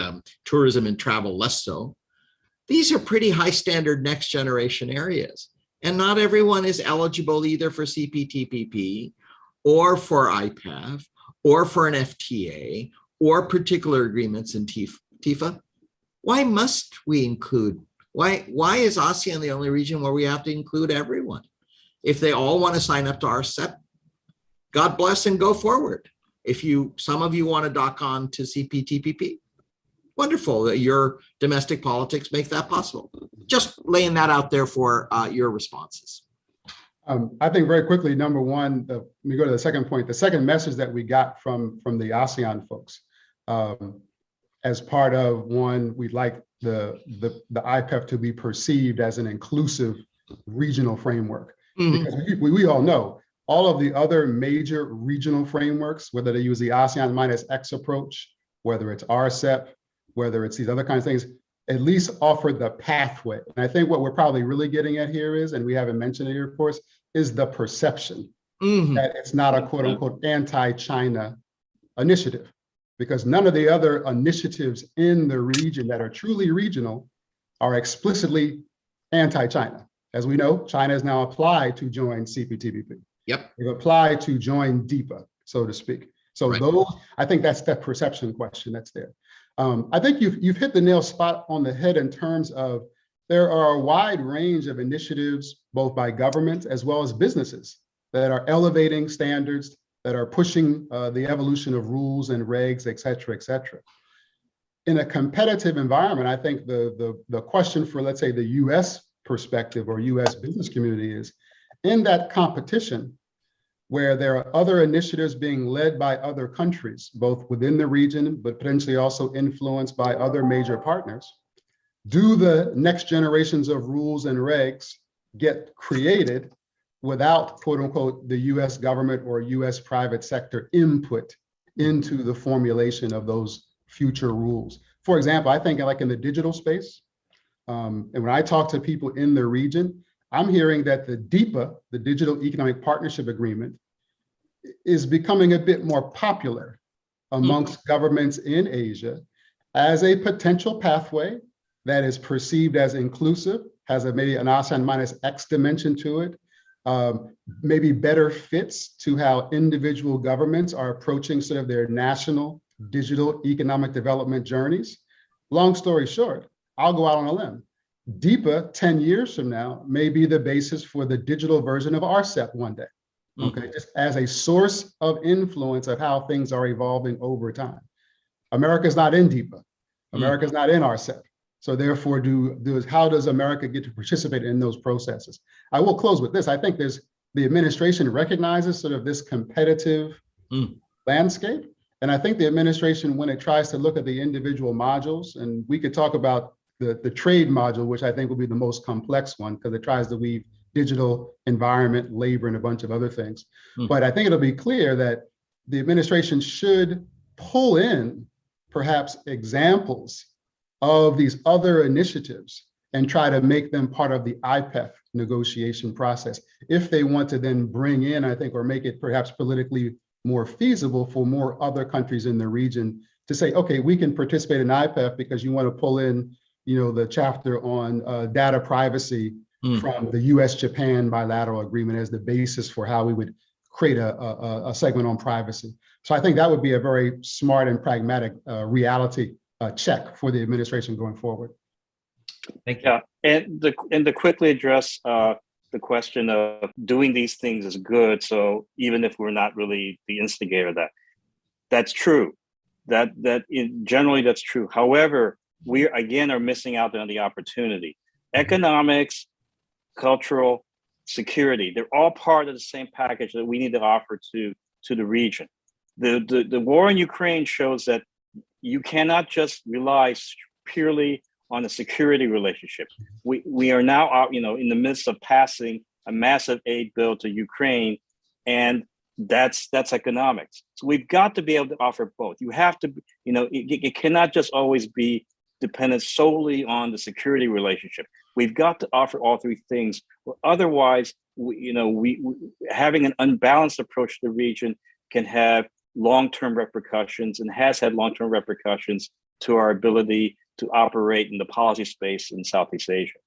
tourism and travel, less so, these are pretty high standard next generation areas. And not everyone is eligible either for CPTPP or for IPEF or for an FTA or particular agreements in TIFA. Why must we include? Why is ASEAN the only region where we have to include everyone? If they all want to sign up to RCEP, God bless and go forward. If some of you want to dock on to CPTPP, wonderful that your domestic politics make that possible. Just laying that out there for your responses. I think very quickly, number one, let me go to the second point. The second message that we got from the ASEAN folks, as part of one, we'd like the IPEF to be perceived as an inclusive regional framework. Mm-hmm. Because we all know all of the other major regional frameworks, whether they use the ASEAN minus X approach, whether it's RCEP, whether it's these other kinds of things, at least offer the pathway. And I think what we're probably really getting at here is, and we haven't mentioned it here, of course, is the perception that it's not a quote unquote anti-China initiative, because none of the other initiatives in the region that are truly regional are explicitly anti-China. As we know, China has now applied to join CPTPP. Yep. They've applied to join DIPA, so to speak. So right. Those, I think that's that perception question that's there. I think you've hit the nail spot on the head in terms of there are a wide range of initiatives, both by governments as well as businesses, that are elevating standards, that are pushing the evolution of rules and regs, et cetera, et cetera. in a competitive environment, I think the question for, let's say, the US perspective or US business community is, in that competition, where there are other initiatives being led by other countries, both within the region, but potentially also influenced by other major partners, do the next generations of rules and regs get created without, quote unquote, the US government or US private sector input into the formulation of those future rules? For example, I think like in the digital space, and when I talk to people in the region, I'm hearing that the DEPA, the Digital Economic Partnership Agreement, is becoming a bit more popular amongst governments in Asia as a potential pathway that is perceived as inclusive, has maybe an ASEAN minus X dimension to it, maybe better fits to how individual governments are approaching sort of their national digital economic development journeys. Long story short, I'll go out on a limb. DEPA 10 years from now may be the basis for the digital version of RCEP one day, okay? Just as a source of influence of how things are evolving over time. America's not in DEPA. America's not in RCEP. So therefore, how does America get to participate in those processes? I will close with this. I think the administration recognizes sort of this competitive landscape. And I think the administration, when it tries to look at the individual modules, and we could talk about the trade module, which I think will be the most complex one because it tries to weave digital, environment, labor, and a bunch of other things. But I think it'll be clear that the administration should pull in perhaps examples of these other initiatives and try to make them part of the IPEF negotiation process if they want to then bring in, I think, or make it perhaps politically more feasible for more other countries in the region to say, okay, we can participate in IPEF because you want to pull in, the chapter on data privacy from the US-Japan bilateral agreement as the basis for how we would create a segment on privacy. So I think that would be a very smart and pragmatic reality check for the administration going forward. Thank you. And to quickly address the question of doing these things is good. So even if we're not really the instigator of that, that's true. Generally that's true. However, we again are missing out on the opportunity. Economics, cultural, security, they're all part of the same package that we need to offer to the region. The war in Ukraine shows that you cannot just rely purely on a security relationship. We are now out, in the midst of passing a massive aid bill to Ukraine, and that's economics. So we've got to be able to offer both. You have to, it cannot just always be dependent solely on the security relationship. We've got to offer all three things. Otherwise, having an unbalanced approach to the region can have long-term repercussions and has had long-term repercussions to our ability to operate in the policy space in Southeast Asia.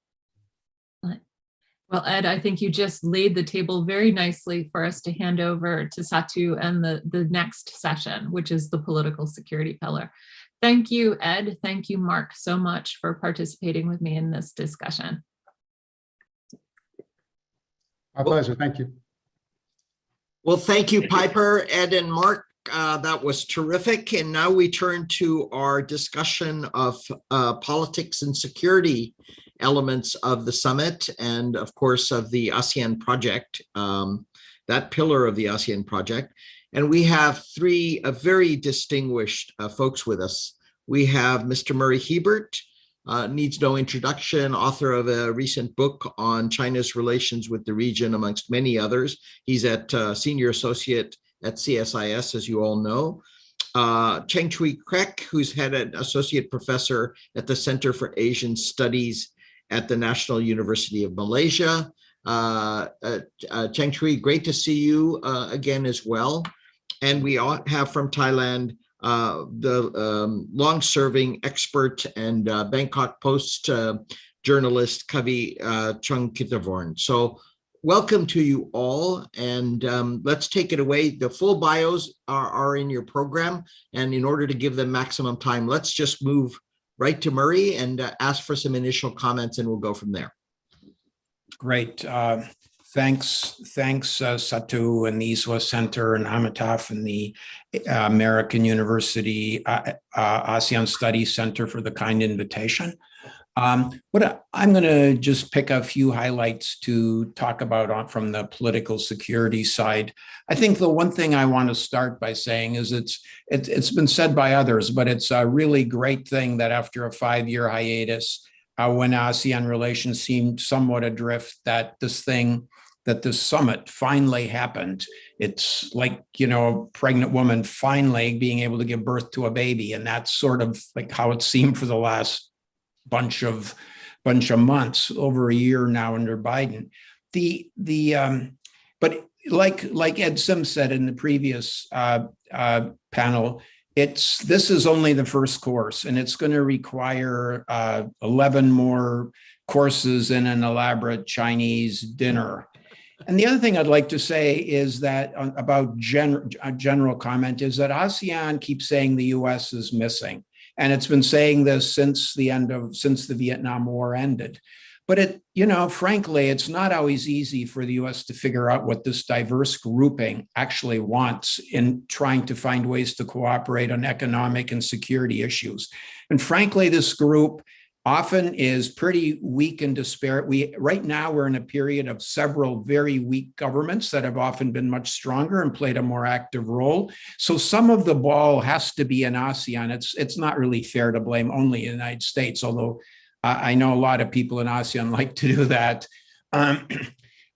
Well, Ed, I think you just laid the table very nicely for us to hand over to Satu and the next session, which is the political security pillar. Thank you, Ed. Thank you, Marc, so much for participating with me in this discussion. My pleasure. Thank you. Well, thank you, Piper, Ed, and Marc. That was terrific. And now we turn to our discussion of politics and security elements of the summit and, of course, of the ASEAN project, that pillar of the ASEAN project. And we have three very distinguished folks with us. We have Mr. Murray Hiebert, needs no introduction, author of a recent book on China's relations with the region, amongst many others. He's at senior associate at CSIS, as you all know. Cheng Chui Krek, who's had an associate professor at the Center for Asian Studies at the National University of Malaysia. Cheng Chui, great to see you again as well. And we have from Thailand the long-serving expert and Bangkok Post journalist Kavi Chungkitavorn. So welcome to you all, and let's take it away. The full bios are in your program, and in order to give them maximum time, let's just move right to Murray and ask for some initial comments, and we'll go from there. Great. Thanks, Satu and the East-West Center and Amitav and the American University ASEAN Studies Center for the kind invitation. I'm going to just pick a few highlights to talk about from the political security side. I think the one thing I want to start by saying is it's been said by others, but it's a really great thing that after a 5-year hiatus, when ASEAN relations seemed somewhat adrift, that this summit finally happened. It's like, a pregnant woman finally being able to give birth to a baby. And that's sort of like how it seemed for the last bunch of months, over a year now under Biden. But like Ed Sim said in the previous panel, this is only the first course, and it's going to require 11 more courses and an elaborate Chinese dinner. And the other thing I'd like to say is that about a general comment is that ASEAN keeps saying the US is missing. And it's been saying this since the Vietnam War ended. But frankly, it's not always easy for the US to figure out what this diverse grouping actually wants in trying to find ways to cooperate on economic and security issues. And frankly, this group often is pretty weak and disparate. Right now, we're in a period of several very weak governments that have often been much stronger and played a more active role. So some of the ball has to be in ASEAN. It's not really fair to blame only the United States, although I know a lot of people in ASEAN like to do that.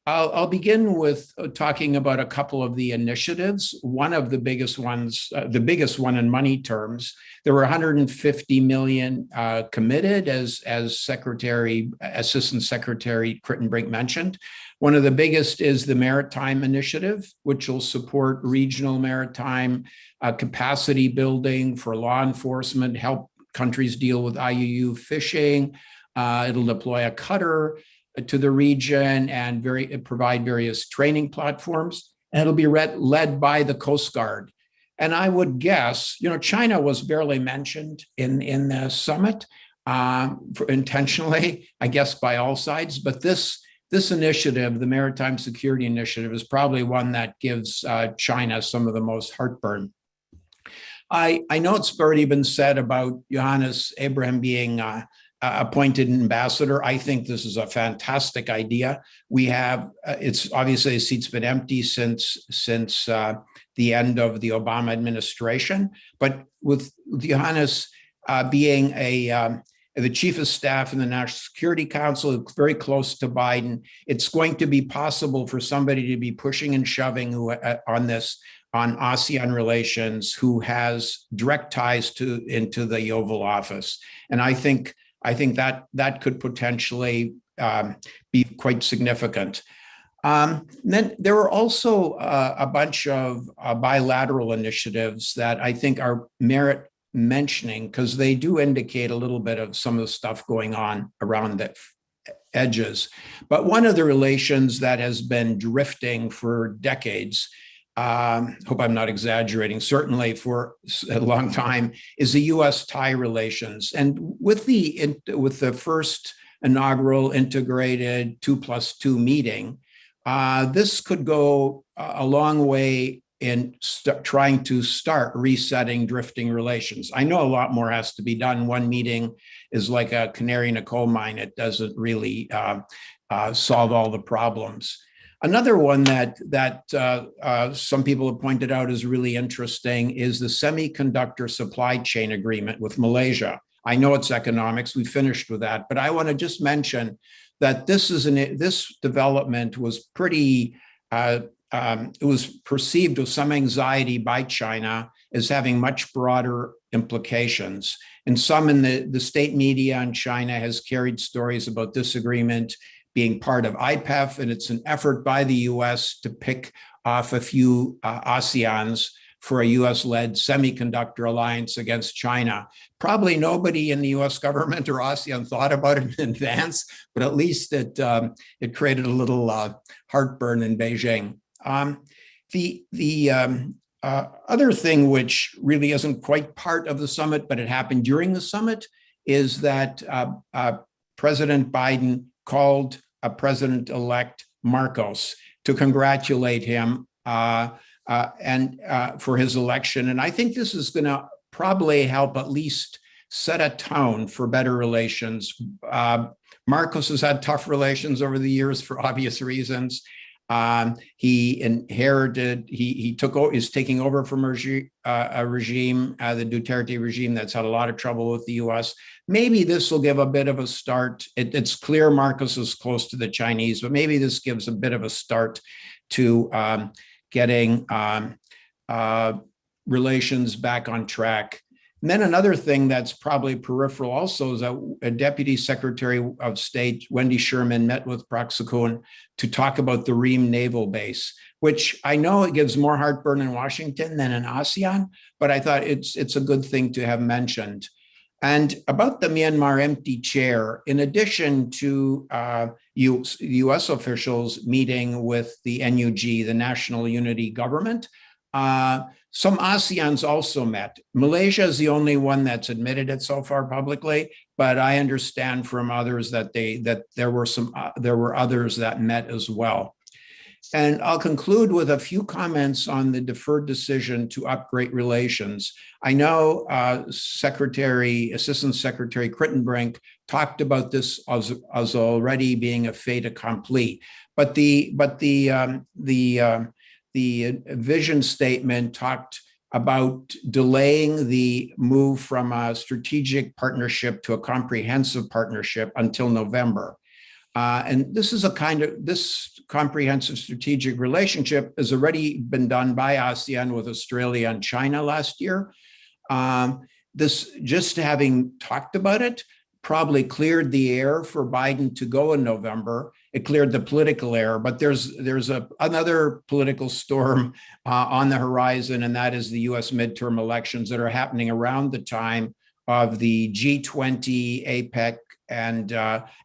I'll begin with talking about a couple of the initiatives. One of the biggest ones, the biggest one in money terms, there were 150 million committed, as Assistant Secretary Kritenbrink mentioned. One of the biggest is the Maritime Initiative, which will support regional maritime capacity building for law enforcement, help countries deal with IUU fishing. It'll deploy a cutter to the region and provide various training platforms. And it'll be led by the Coast Guard. And I would guess, China was barely mentioned in the summit intentionally, I guess, by all sides. But this initiative, the Maritime Security Initiative, is probably one that gives China some of the most heartburn. I know it's already been said about Johannes Abraham being appointed ambassador. I think this is a fantastic idea. We have, it's obviously the seat's been empty since the end of the Obama administration, but with Johannes being the chief of staff in the National Security Council, very close to Biden, it's going to be possible for somebody to be pushing and shoving on ASEAN relations who has direct ties into the Oval Office. And I think that could potentially be quite significant. Then there are also a bunch of bilateral initiatives that I think are merit mentioning, because they do indicate a little bit of some of the stuff going on around the edges. But one of the relations that has been drifting for decades, hope I'm not exaggerating, certainly for a long time, is the US-Thai relations. And with the first inaugural integrated 2+2 meeting, this could go a long way in trying to start resetting drifting relations. I know a lot more has to be done. One meeting is like a canary in a coal mine. It doesn't really solve all the problems. Another one that some people have pointed out is really interesting is the semiconductor supply chain agreement with Malaysia. I know it's economics, we finished with that, but I want to just mention that this development was pretty, it was perceived with some anxiety by China as having much broader implications. And some in the state media in China has carried stories about this agreement being part of IPEF, and it's an effort by the US to pick off a few ASEANs for a US-led semiconductor alliance against China. Probably nobody in the US government or ASEAN thought about it in advance, but at least it created a little heartburn in Beijing. The other thing which really isn't quite part of the summit, but it happened during the summit, is that President Biden called President-elect Marcos to congratulate him and for his election. And I think this is going to probably help at least set a tone for better relations. Marcos has had tough relations over the years for obvious reasons. He inherited, is taking over from a regime, the Duterte regime that's had a lot of trouble with the US. Maybe this will give a bit of a start. It's clear Marcos is close to the Chinese, but maybe this gives a bit of a start to getting relations back on track. And then another thing that's probably peripheral also is that a Deputy Secretary of State, Wendy Sherman, met with Prak Sokhonn to talk about the Ream Naval Base, which I know it gives more heartburn in Washington than in ASEAN, but I thought it's a good thing to have mentioned. And about the Myanmar empty chair, in addition to US officials meeting with the NUG, the National Unity Government, some ASEANs also met. Malaysia is the only one that's admitted it so far publicly, but I understand from others that there were others that met as well. And I'll conclude with a few comments on the deferred decision to upgrade relations. I know Assistant Secretary Kritenbrink talked about this as already being a fait accompli, but the vision statement talked about delaying the move from a strategic partnership to a comprehensive partnership until November. And this comprehensive strategic relationship has already been done by ASEAN with Australia and China last year. This, just having talked about it, probably cleared the air for Biden to go in November. It cleared the political air, but there's another political storm on the horizon, and that is the US midterm elections that are happening around the time of the G20, APEC, and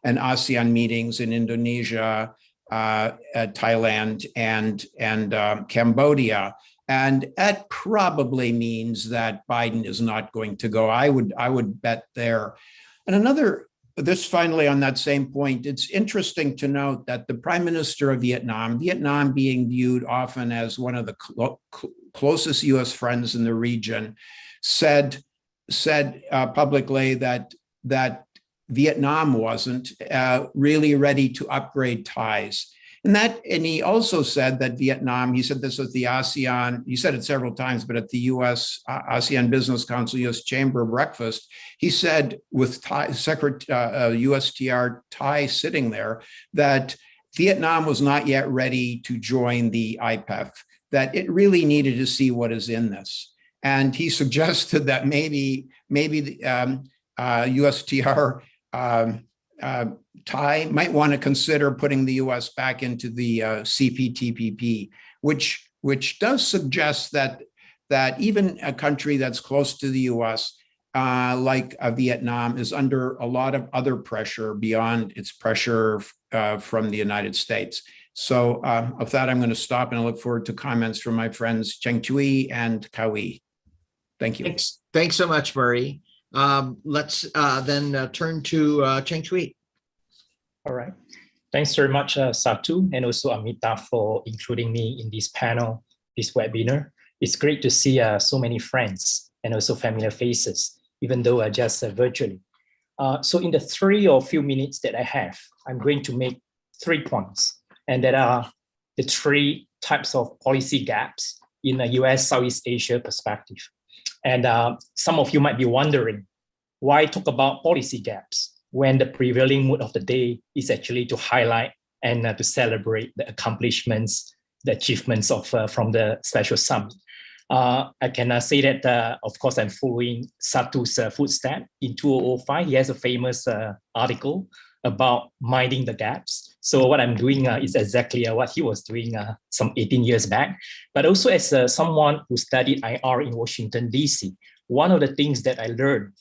ASEAN meetings in Indonesia, Thailand, and Cambodia. And that probably means that Biden is not going to go. I would bet there. And this finally on that same point, it's interesting to note that the Prime Minister of Vietnam being viewed often as one of the closest US friends in the region, said publicly that Vietnam wasn't really ready to upgrade ties. And he also said that Vietnam, he said this at the ASEAN, he said it several times, but at the US-ASEAN Business Council, US Chamber breakfast, he said with USTR Tai sitting there, that Vietnam was not yet ready to join the IPEF, that it really needed to see what is in this. And he suggested that maybe the USTR Tai might want to consider putting the US back into the CPTPP, which does suggest that even a country that's close to the US, like Vietnam, is under a lot of other pressure beyond its pressure from the United States. So with that, I'm going to stop, and I look forward to comments from my friends Cheng Chui and Kawi. Thank you. Thanks so much, Murray. Let's then turn to Cheng Chui. All right. Thanks very much, Satu, and also Amitav for including me in this panel, this webinar. It's great to see so many friends and also familiar faces, even though just virtually. So in the few minutes that I have, I'm going to make 3 points, and that are the 3 types of policy gaps in a US Southeast Asia perspective. And some of you might be wondering, why talk about policy gaps when the prevailing mood of the day is actually to highlight and to celebrate the accomplishments, the achievements of from the Special Summit. I can say that, of course, I'm following Satu's footsteps. In 2005, he has a famous article about minding the gaps. So what I'm doing is exactly what he was doing some 18 years back. But also as someone who studied IR in Washington, DC, one of the things that I learned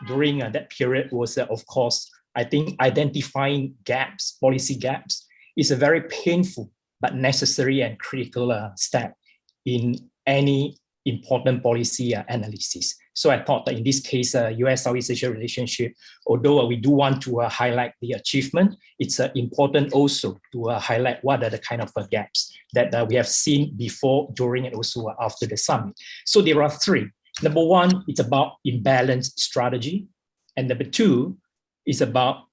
during that period was, of course, I think identifying gaps, policy gaps, is a very painful but necessary and critical step in any important policy analysis. So I thought that in this case, US-Southeast Asia relationship, although we do want to highlight the achievement, it's important also to highlight what are the kind of gaps that we have seen before, during, and also after the summit. So there are three. Number one, it's about imbalanced strategy. And number two is about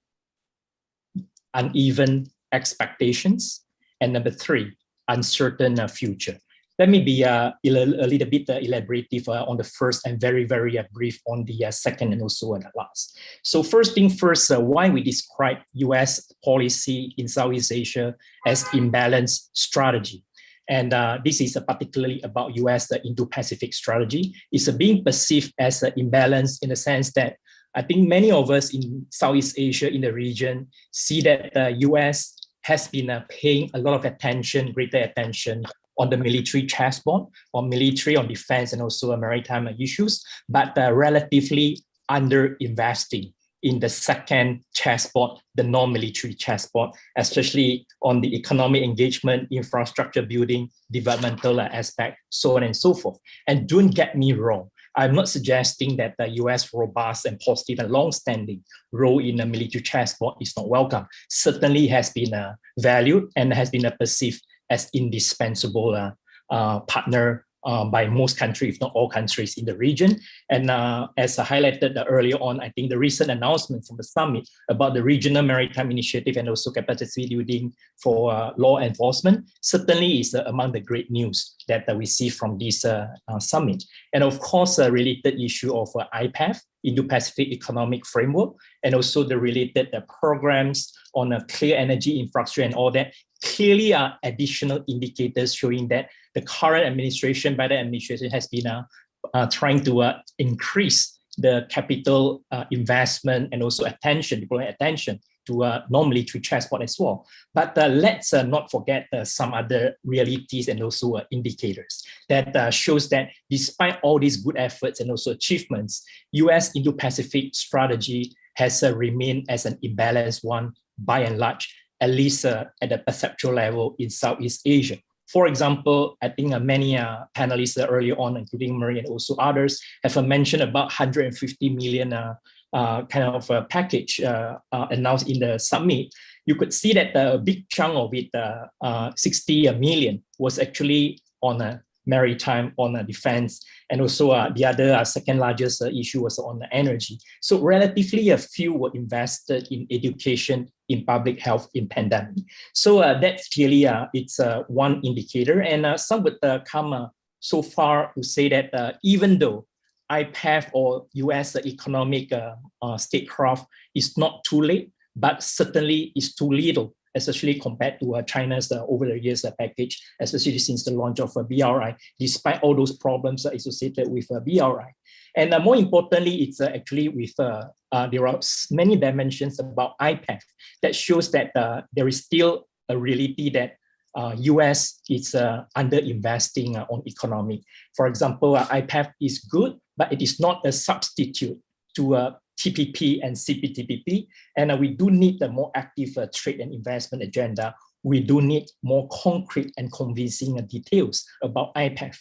uneven expectations. And number three, uncertain future. Let me be a little bit elaborative on the first and very, very brief on the second and also the last. So first thing first, why we describe US policy in Southeast Asia as imbalanced strategy. And this is particularly about US Indo-Pacific strategy. It's being perceived as imbalanced in the sense that I think many of us in Southeast Asia, in the region, see that the US has been paying a lot of attention, greater attention on the military chessboard, on military, on defense, and also maritime issues, but relatively under-investing in the second chessboard, the non-military chessboard, especially on the economic engagement, infrastructure building, developmental aspect, so on and so forth. And don't get me wrong, I'm not suggesting that the US robust and positive and long-standing role in the military chessboard is not welcome. Certainly has been valued and has been perceived as indispensable partner by most countries, if not all countries in the region. And as I highlighted earlier on, I think the recent announcement from the summit about the regional maritime initiative and also capacity building for law enforcement certainly is among the great news that we see from this summit. And of course, a related issue of IPEF, Indo-Pacific Economic Framework, and also the related programs on clear energy infrastructure and all that, clearly are additional indicators showing that the current administration, Biden administration, has been trying to increase the capital investment and also attention, deploying attention to non-military chessboard as well. But let's not forget some other realities and also indicators that shows that despite all these good efforts and also achievements, US Indo-Pacific strategy has remained as an imbalanced one by and large, at least at the perceptual level in Southeast Asia. For example, I think many panelists earlier on, including Murray and also others, have mentioned about 150 million kind of package announced in the summit. You could see that a big chunk of it, 60 million, was actually on maritime, on defense, and also the other second largest issue was on energy. So relatively a few were invested in education, in public health, in pandemic. So that's clearly it's one indicator, and some would come so far to say that even though IPEF or US economic statecraft is not too late, but certainly is too little, especially compared to China's over the years package, especially since the launch of BRI, despite all those problems associated with BRI. And more importantly, it's actually with, there are many dimensions about IPEF that shows that there is still a reality that US is under-investing on economy. For example, IPEF is good, but it is not a substitute to TPP and CPTPP, and we do need a more active trade and investment agenda. We do need more concrete and convincing details about IPEF.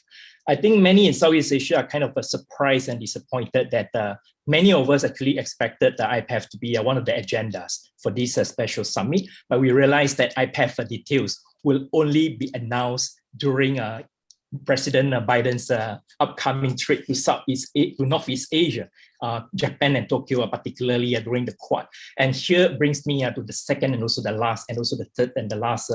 I think many in Southeast Asia are kind of surprised and disappointed that many of us actually expected the IPEF to be one of the agendas for this special summit, but we realized that IPEF details will only be announced during President Biden's upcoming trip to Northeast Asia, Japan and Tokyo, particularly during the Quad. And here brings me to the second and also the last, and also the third and the last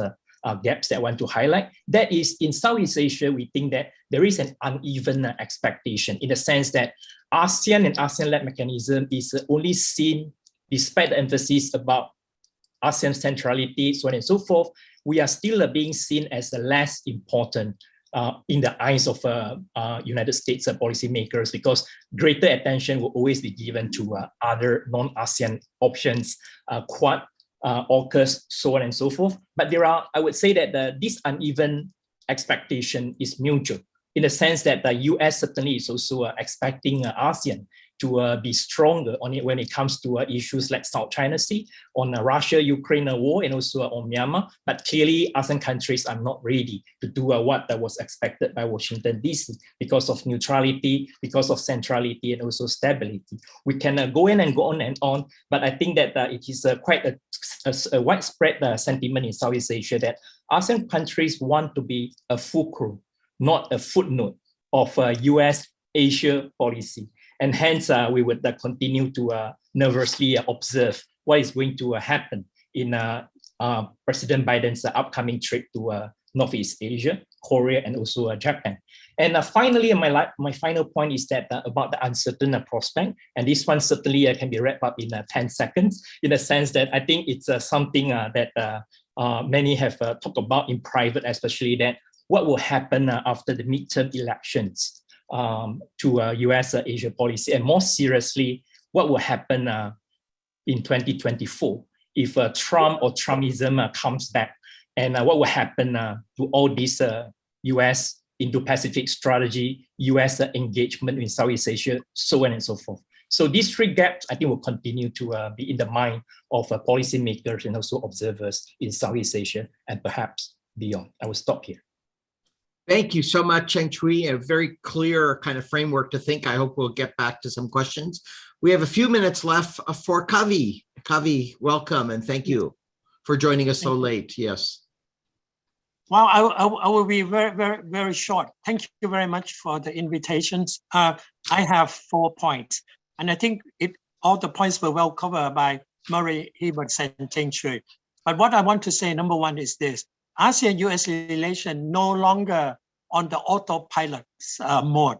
gaps that I want to highlight. That is, in Southeast Asia, we think that there is an uneven expectation in the sense that ASEAN and ASEAN-led mechanism is only seen, despite the emphasis about ASEAN centrality, so on and so forth, we are still being seen as the less important in the eyes of United States policymakers, because greater attention will always be given to other non-ASEAN options, Quad, AUKUS, so on and so forth. But there are, I would say that this uneven expectation is mutual, in the sense that the US certainly is also expecting ASEAN to be stronger on it when it comes to issues like South China Sea, on Russia-Ukraine war, and also on Myanmar. But clearly, ASEAN countries are not ready to do what was expected by Washington, D.C. because of neutrality, because of centrality, and also stability. We can go in and go on and on, but I think that it is quite a widespread sentiment in Southeast Asia that ASEAN countries want to be a fulcrum, not a footnote of US-Asia policy. And hence, we would continue to nervously observe what is going to happen in President Biden's upcoming trip to Northeast Asia, Korea, and also Japan. And finally, my final point is that about the uncertain prospect, and this one certainly can be wrapped up in 10 seconds, in the sense that I think it's something that many have talked about in private, especially that what will happen after the midterm elections to US-Asia policy, and more seriously, what will happen in 2024 if Trump or Trumpism comes back, and what will happen to all this US Indo-Pacific strategy, US engagement in Southeast Asia, so on and so forth. So these three gaps, I think, will continue to be in the mind of policymakers and also observers in Southeast Asia and perhaps beyond. I will stop here. Thank you so much, Cheng Chui. A very clear kind of framework to think. I hope we'll get back to some questions. We have a few minutes left for Kavi. Kavi, welcome and thank you for joining us so late. Yes. Well, I will be very, very, very short. Thank you very much for the invitations. I have 4 points, and I think all the points were well covered by Murray, Hiebert, and Cheng Chui. But what I want to say, number one, is this: ASEAN-US relation no longer on the autopilot mode,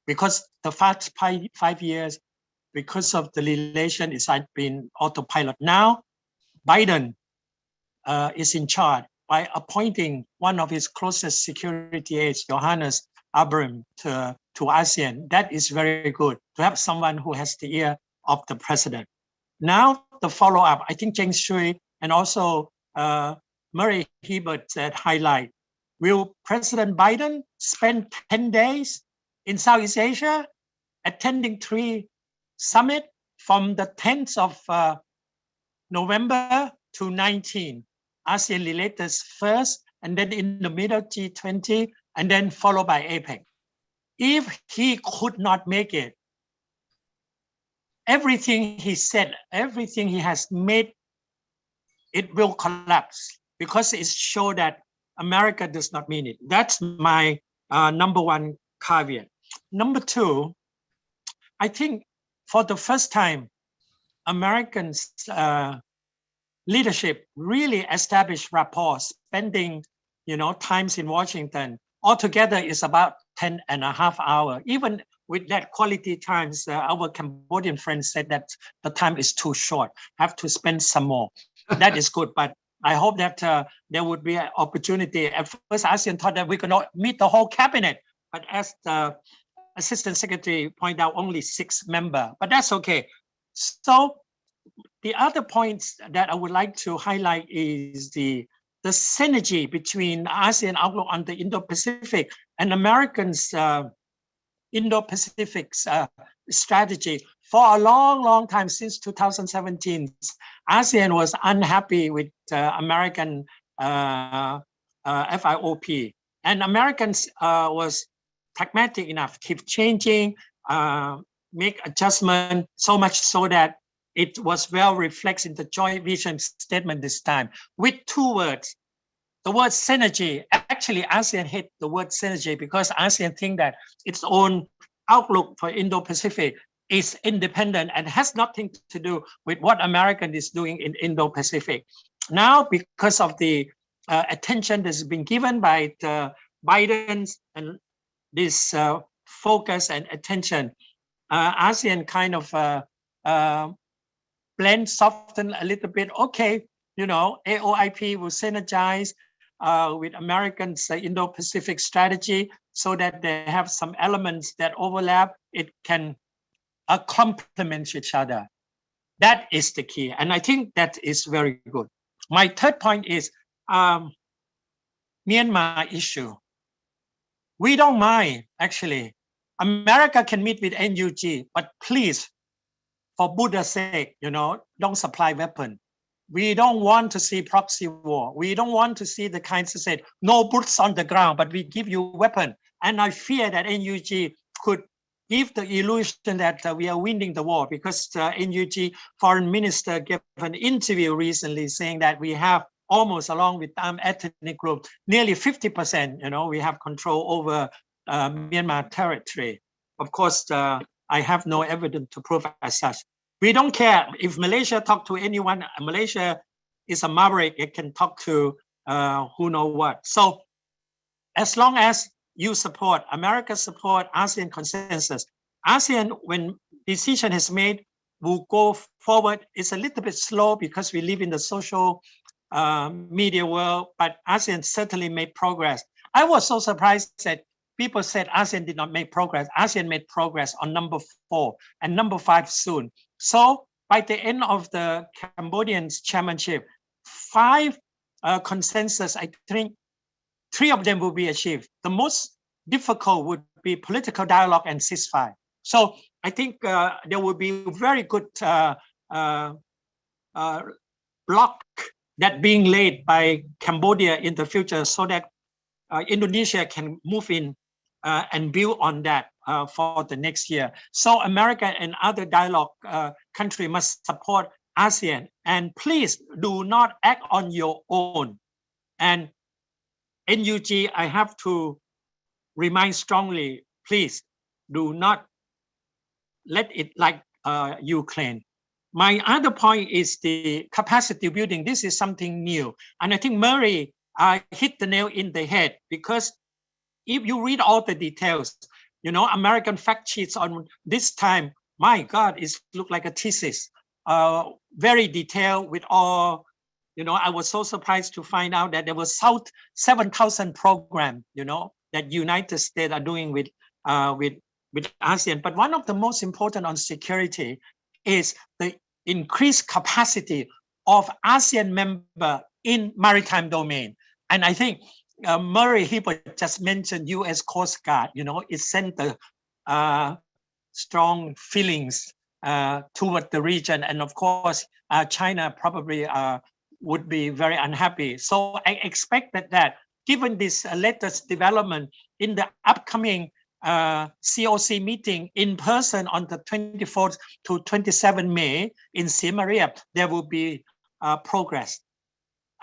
because the past 5 years, because of the relation, it's been autopilot. Now, Biden is in charge by appointing one of his closest security aides, Johannes Abram, to ASEAN. That is very good, to have someone who has the ear of the president. Now, the follow-up, I think Cheng Chui and also Murray Hiebert said highlight. Will President Biden spend 10 days in Southeast Asia, attending 3 summits from the 10th of November to 19? ASEAN related first, and then in the middle G20, and then followed by APEC. If he could not make it, everything he said, everything he has made, it will collapse, because it shows that America does not mean it. That's my number one caveat. Number two, I think for the first time, Americans leadership really established rapport, spending times in Washington. Altogether is about 10.5 hours. Even with that quality times, our Cambodian friends said that the time is too short, have to spend some more. That is good, but I hope that there would be an opportunity. At first, ASEAN thought that we could not meet the whole cabinet, but as the Assistant Secretary pointed out, only 6 members, but that's okay. So the other points that I would like to highlight is the synergy between ASEAN outlook on the Indo-Pacific and Americans' Indo-Pacific strategy. For a long, long time, since 2017, ASEAN was unhappy with American FIOP. And Americans was pragmatic enough, keep changing, make adjustment, so much so that it was well reflected in the joint vision statement this time with 2 words. The word synergy. Actually, ASEAN hate the word synergy because ASEAN think that its own outlook for Indo-Pacific is independent and has nothing to do with what America is doing in Indo-Pacific. Now, because of the attention that's been given by the Biden's and this focus and attention, ASEAN kind of blend, soften a little bit. Okay, AOIP will synergize with Americans' Indo-Pacific strategy so that they have some elements that overlap. It can complement each other. That is the key. And I think that is very good. My third point is Myanmar issue. We don't mind, actually. America can meet with NUG, but please, for Buddha's sake, don't supply weapon. We don't want to see proxy war. We don't want to see the kinds of say, no boots on the ground, but we give you weapon. And I fear that NUG could give the illusion that we are winning the war, because NUG foreign minister gave an interview recently saying that we have almost, along with ethnic group, nearly 50%, we have control over Myanmar territory. Of course, I have no evidence to prove as such. We don't care if Malaysia talk to anyone. Malaysia is a maverick. It can talk to who know what. So as long as you support, America support ASEAN consensus, ASEAN, when decision is made, will go forward. It's a little bit slow because we live in the social media world, but ASEAN certainly made progress. I was so surprised that people said ASEAN did not make progress. ASEAN made progress on number 4 and number 5 soon. So by the end of the Cambodian chairmanship, 5 consensus, I think 3 of them will be achieved. The most difficult would be political dialogue and ceasefire. So I think there will be very good block that being laid by Cambodia in the future, so that Indonesia can move in and build on that for the next year. So America and other dialogue country must support ASEAN, and please do not act on your own. And NUG, I have to remind strongly, please do not let it like Ukraine. My other point is the capacity building. This is something new. And I think Murray hit the nail in the head, because if you read all the details, American fact sheets on this time, my God, it looked like a thesis. Very detailed with all, I was so surprised to find out that there was 7,000 program, that United States are doing with ASEAN. But one of the most important on security is the increased capacity of ASEAN member in maritime domain. And I think Murray Hiebert just mentioned US Coast Guard, it sent the strong feelings toward the region. And of course, China probably would be very unhappy. So I expect that given this latest development in the upcoming COC meeting in person on the 24th to 27 May in Siem Reap, there will be progress.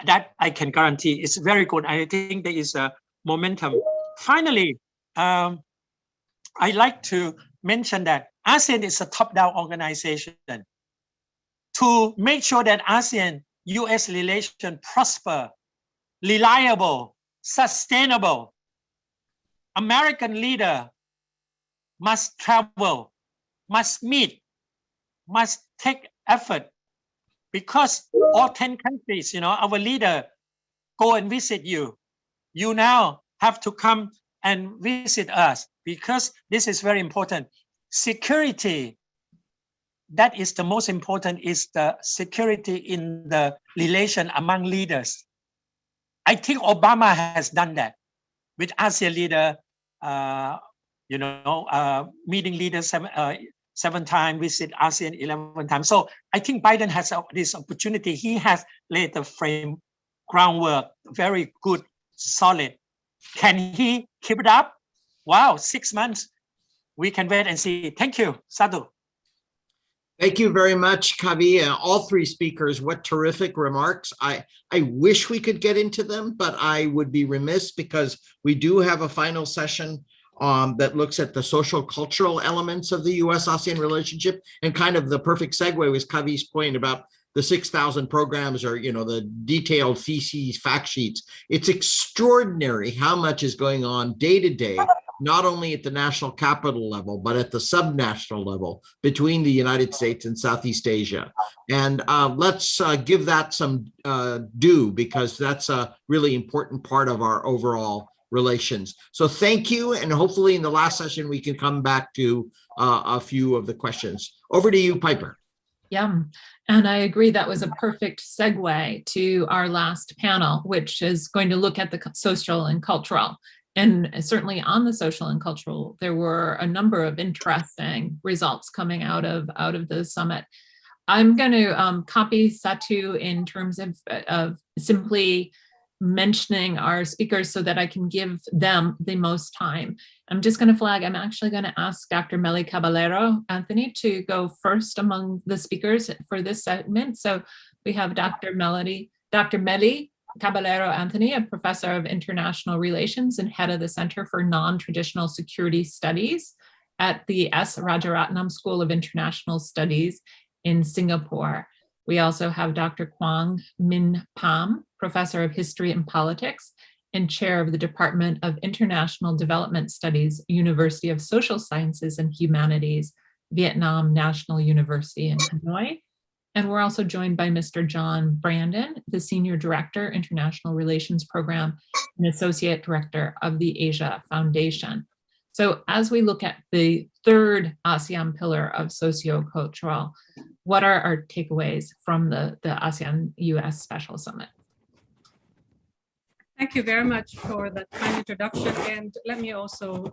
That I can guarantee. It's very good. I think there is a momentum. Finally, I like to mention that ASEAN is a top-down organization. To make sure that ASEAN-US relation prosper, reliable, sustainable, American leader must travel, must meet, must take effort, because all 10 countries, our leader go and visit you. You now have to come and visit us, because this is very important. Security, that is the most important, is the security in the relation among leaders. I think Obama has done that with ASEAN leader, meeting leaders 7 times, visit ASEAN 11 times. So I think Biden has this opportunity. He has laid the groundwork, very good, solid. Can he keep it up? Wow, 6 months. We can wait and see. Thank you, Sadhu. Thank you very much, Kavi. All 3 speakers, what terrific remarks. I wish we could get into them, but I would be remiss, because we do have a final session that looks at the social cultural elements of the US-ASEAN relationship, and kind of the perfect segue was Kavi's point about the 6,000 programs, or the detailed theses, fact sheets. It's extraordinary how much is going on day to day, not only at the national capital level, but at the subnational level between the United States and Southeast Asia. And let's give that some due, because that's a really important part of our overall relations. So thank you. And hopefully in the last session, we can come back to a few of the questions. Over to you, Piper. Yeah, and I agree that was a perfect segue to our last panel, which is going to look at the social and cultural. And certainly on the social and cultural, there were a number of interesting results coming out of the summit. I'm going to copy Satu in terms of simply mentioning our speakers so that I can give them the most time. I'm just going to flag, I'm actually going to ask Dr. Mealy Caballero, Anthony, to go first among the speakers for this segment. So we have Dr. Mealy Caballero Anthony, a professor of international relations and head of the Center for Non-Traditional Security Studies at the S. Rajaratnam School of International Studies in Singapore. We also have Dr. Quang Minh Pham, professor of history and politics and chair of the Department of International Development Studies, University of Social Sciences and Humanities, Vietnam National University in Hanoi. And we're also joined by Mr. John Brandon, the Senior Director, International Relations Program and Associate Director of the Asia Foundation. So as we look at the third ASEAN pillar of socio-cultural, what are our takeaways from the ASEAN-US Special Summit? Thank you very much for that kind introduction. And let me also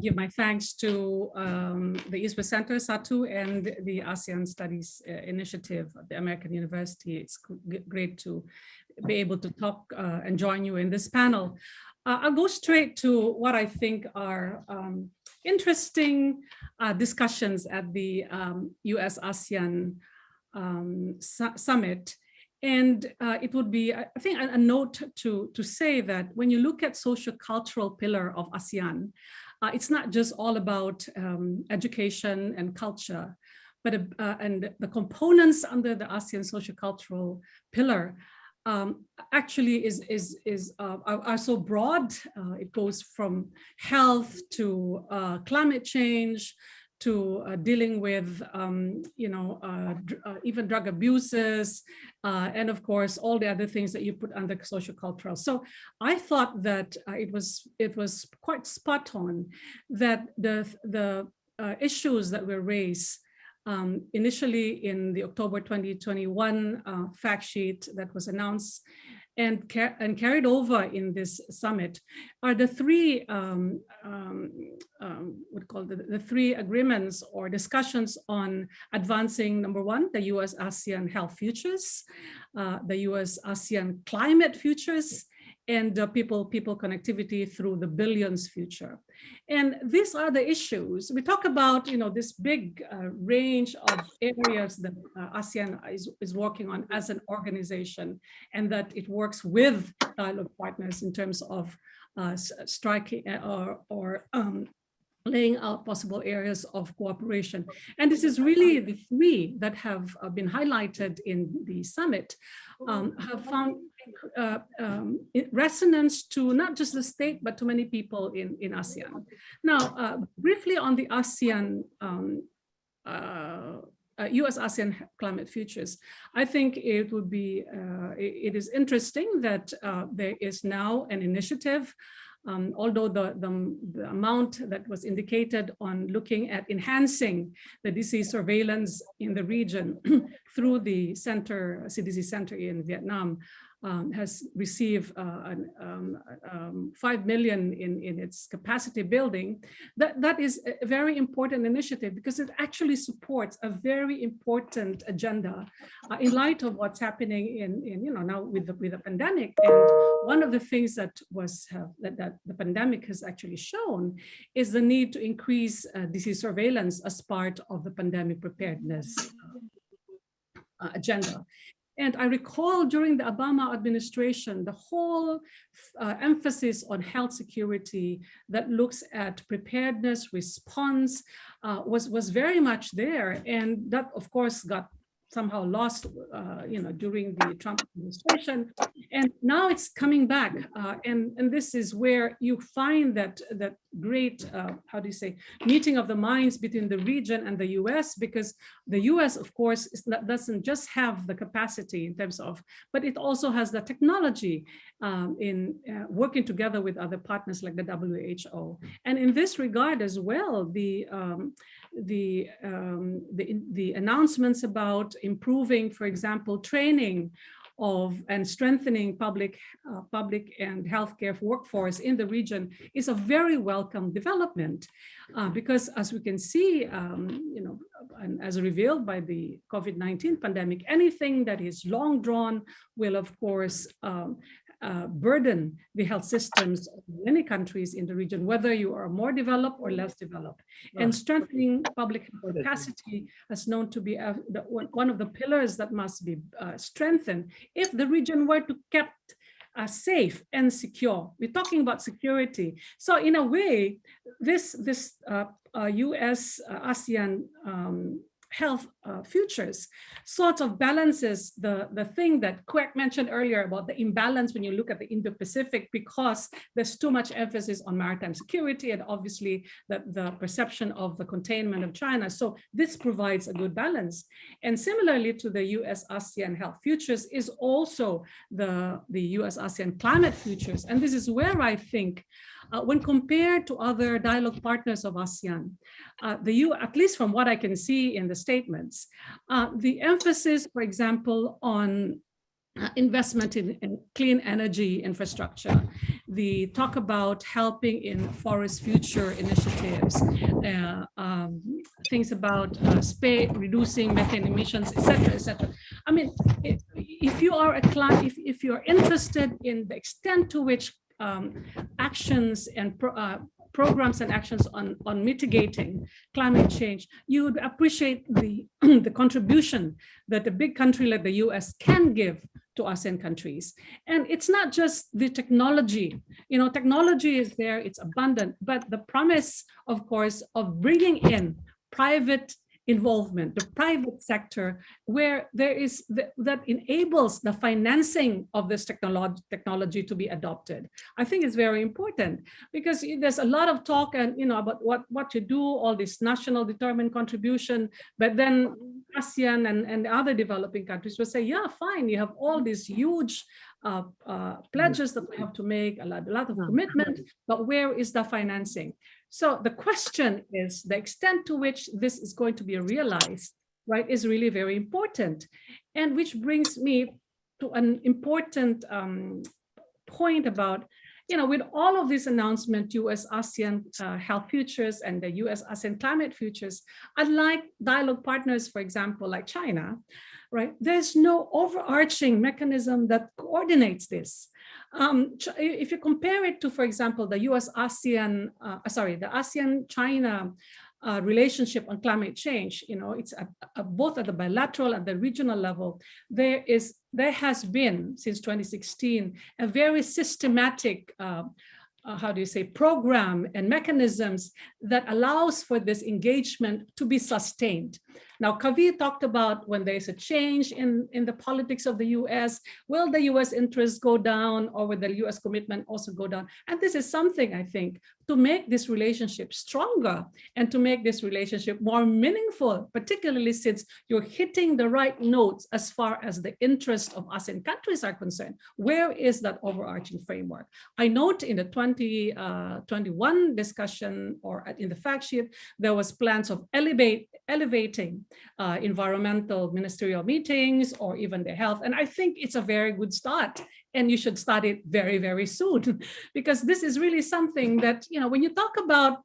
give my thanks to the East-West Center, Satu, and the ASEAN Studies Initiative at the American University. It's great to be able to talk and join you in this panel. I'll go straight to what I think are interesting discussions at the US-ASEAN Summit. And it would be, I think, a note to say that when you look at social-cultural pillar of ASEAN, it's not just all about education and culture, but and the components under the ASEAN social-cultural pillar actually are so broad. It goes from health to climate change to dealing with even drug abuses, and of course all the other things that you put under social-cultural. So I thought that it was quite spot on that the issues that were raised initially in the October 2021 fact sheet that was announced and carried over in this summit are the three the three agreements or discussions on advancing, number one, the US-ASEAN health futures, the US-ASEAN climate futures, and people connectivity through the billions future. And these are the issues. We talk about, this big range of areas that ASEAN is working on as an organization, and that it works with dialogue partners in terms of striking or laying out possible areas of cooperation. And this is really the three that have been highlighted in the summit, have found resonance to not just the state, but to many people in ASEAN. Now, briefly on the ASEAN, US-ASEAN climate futures, I think it would be, it is interesting that there is now an initiative, although the amount that was indicated on looking at enhancing the disease surveillance in the region through the CDC center in Vietnam has received 5 million in its capacity building. That is a very important initiative because it actually supports a very important agenda in light of what's happening in now with the pandemic. And one of the things that the pandemic has actually shown is the need to increase disease surveillance as part of the pandemic preparedness agenda. And I recall during the Obama administration, the whole emphasis on health security that looks at preparedness, response was very much there. And that, of course, got somehow lost, during the Trump administration. And now it's coming back. And this is where you find that great, meeting of the minds between the region and the US, because the US, of course, doesn't just have the capacity in terms of, but it also has the technology in working together with other partners like the WHO. And in this regard as well, the announcements about improving, for example, training and strengthening public and healthcare workforce in the region is a very welcome development, because as we can see, and as revealed by the COVID-19 pandemic, anything that is long drawn will, of course, burden the health systems of many countries in the region, whether you are more developed or less developed. And strengthening public health capacity is known to be one of the pillars that must be strengthened if the region were to kept safe and secure. We're talking about security. So in a way, this US-ASEAN health futures sort of balances the thing that Kwek mentioned earlier about the imbalance when you look at the Indo-Pacific, because there's too much emphasis on maritime security and obviously the perception of the containment of China. So this provides a good balance. And similarly to the US-ASEAN health futures is also the US-ASEAN climate futures. And this is where I think when compared to other dialogue partners of ASEAN, at least from what I can see in the statements, the emphasis, for example, on investment in clean energy infrastructure, the talk about helping in forest future initiatives, things about reducing methane emissions, etc., etc. I mean, if you are a client, if you're interested in the extent to which actions and programs and actions on mitigating climate change, you would appreciate the contribution that a big country like the US can give to ASEAN countries. And it's not just the technology. Technology is there, it's abundant, but the promise, of course, of bringing in private involvement, the private sector, where there is that enables the financing of this technology to be adopted. I think it's very important because there's a lot of talk about what to do, all this national determined contribution, but then ASEAN and other developing countries will say, yeah, fine, you have all these huge pledges that we have to make, a lot of commitment, but where is the financing? So the question is the extent to which this is going to be realized, right, is really very important. And which brings me to an important point about, with all of these announcements, US-ASEAN health futures and the US-ASEAN climate futures, unlike dialogue partners, for example, like China, right, there's no overarching mechanism that coordinates this. If you compare it to, for example, the the ASEAN-China relationship on climate change, it's both at the bilateral and the regional level. There has been since 2016 a very systematic program and mechanisms that allows for this engagement to be sustained. Now, Kavi talked about when there's a change in the politics of the US, will the US interests go down or will the US commitment also go down? And this is something, I think, to make this relationship stronger and to make this relationship more meaningful, particularly since you're hitting the right notes as far as the interests of ASEAN countries are concerned. Where is that overarching framework? I note in the 2021 discussion or in the fact sheet, there was plans of elevating environmental ministerial meetings or even the health. And I think it's a very good start. And you should start it very, very soon, because this is really something that, when you talk about,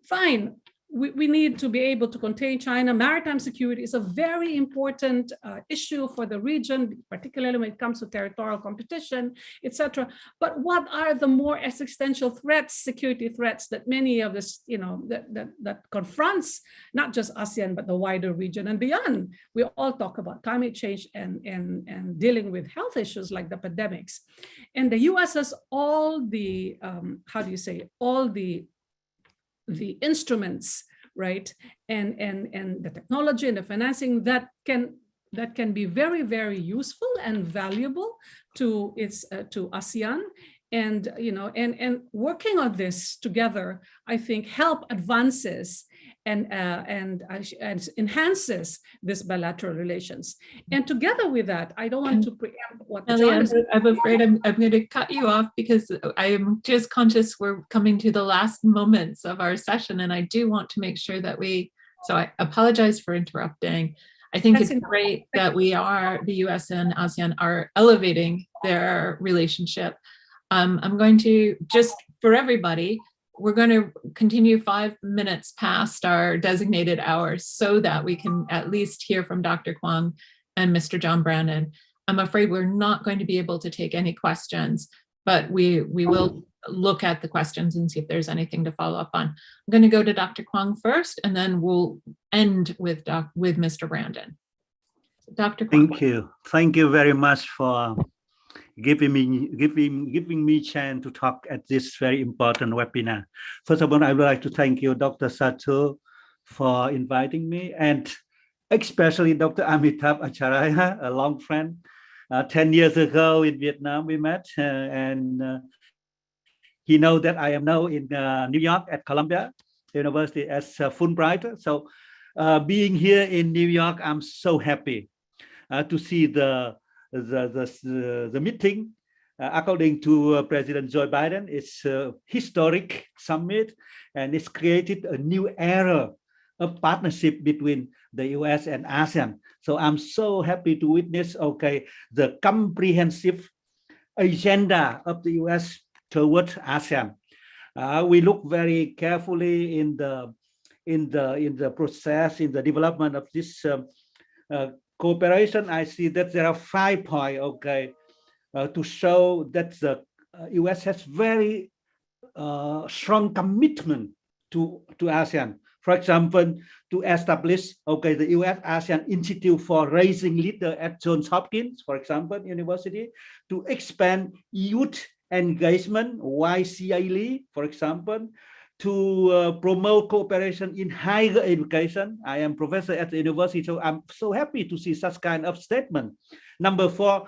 fine, we need to be able to contain China. Maritime security is a very important issue for the region, particularly when it comes to territorial competition, etc. But what are the more existential threats, security threats that many of this, that confronts not just ASEAN, but the wider region and beyond? We all talk about climate change and dealing with health issues like the pandemics. And the US has all the, all the instruments, right, and the technology and the financing that can be very, very useful and valuable to ASEAN. And and working on this together, I think, help advances and enhances this bilateral relations. And together with that, I don't want to preempt what Ellie, I'm afraid I'm going to cut you off because I'm just conscious we're coming to the last moments of our session, and I do want to make sure that so I apologize for interrupting. I think That's it's great that the US and ASEAN are elevating their relationship. I'm going to, just for everybody, we're going to continue 5 minutes past our designated hours so that we can at least hear from Dr. Kwong and Mr. John Brandon. I'm afraid we're not going to be able to take any questions, but we will look at the questions and see if there's anything to follow up on. I'm going to go to Dr. Kwong first, and then we'll end with Mr. Brandon. Dr. Kwong. Thank you very much for giving me chance to talk at this very important webinar. First of all, I would like to thank you, Dr. Sato, for inviting me, and especially Dr. Amitav Acharya, a long friend. 10 years ago in Vietnam we met, and he knows that I am now in New York at Columbia University as a Fulbright. So being here in New York, I'm so happy to see the meeting. According to President Joe Biden, it's a historic summit, and it's created a new era of partnership between the US and ASEAN. So I'm so happy to witness, the comprehensive agenda of the US towards ASEAN. We look very carefully in the process, in the development of this cooperation. I see that there are 5 points, to show that the US has very strong commitment to ASEAN. For example, to establish, the US-ASEAN Institute for Raising Leaders at Johns Hopkins, for example, university, to expand youth engagement, YCILE, for example, to promote cooperation in higher education. I am professor at the university, so I'm so happy to see such kind of statement. Number 4,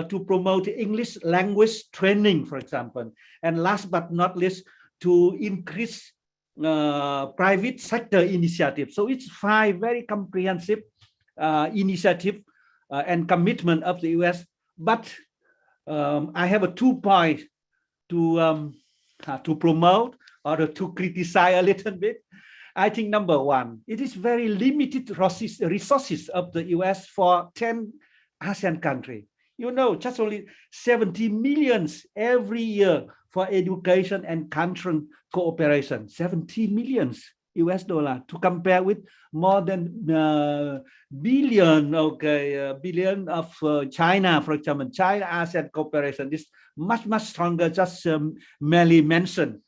to promote English language training, for example. And last but not least, to increase private sector initiative. So it's 5 very comprehensive initiative and commitment of the US. But I have a 2 points to promote or to criticize a little bit. I think number 1, it is very limited resources of the US for 10 ASEAN countries. You know, just only 70 millions every year for education and country cooperation. 70 millions US dollar to compare with more than billion of China, for example. China ASEAN cooperation is much stronger, just Mealy mentioned.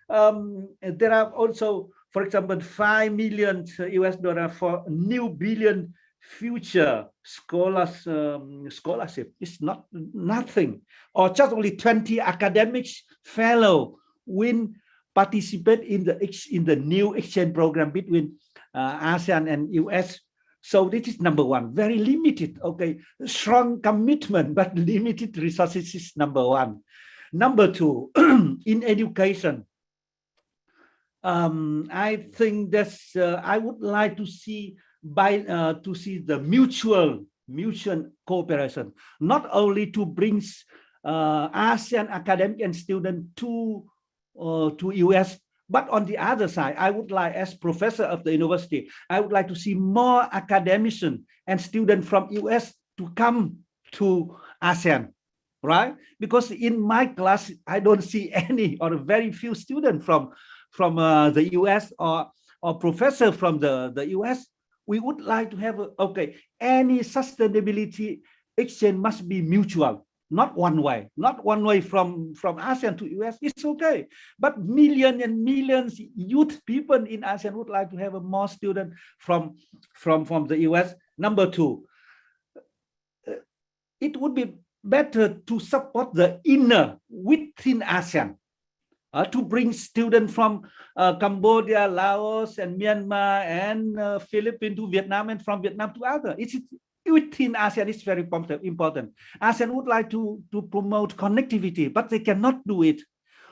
There are also, for example, 5 million US dollar for new billion future scholarship. It's nothing, or just only 20 academics fellow will participate in the new exchange program between ASEAN and US. So this is number 1, very limited. Strong commitment but limited resources is number 1. Number 2, in education, I think that I would like to see the mutual cooperation, not only to bring ASEAN academic and student to US, but on the other side, I would like, as professor of the university, I would like to see more academicians and students from US to come to ASEAN, right? Because in my class, I don't see any or very few students from the US or professor from the US. We would like to have, any sustainability exchange must be mutual, not one way from ASEAN to US. It's okay, but millions and millions youth people in ASEAN would like to have more students from the US. Number 2, it would be better to support the inner within ASEAN. To bring students from Cambodia, Laos, and Myanmar, and Philippines to Vietnam, and from Vietnam to others. It's within ASEAN. It's very important. ASEAN would like to promote connectivity, but they cannot do it.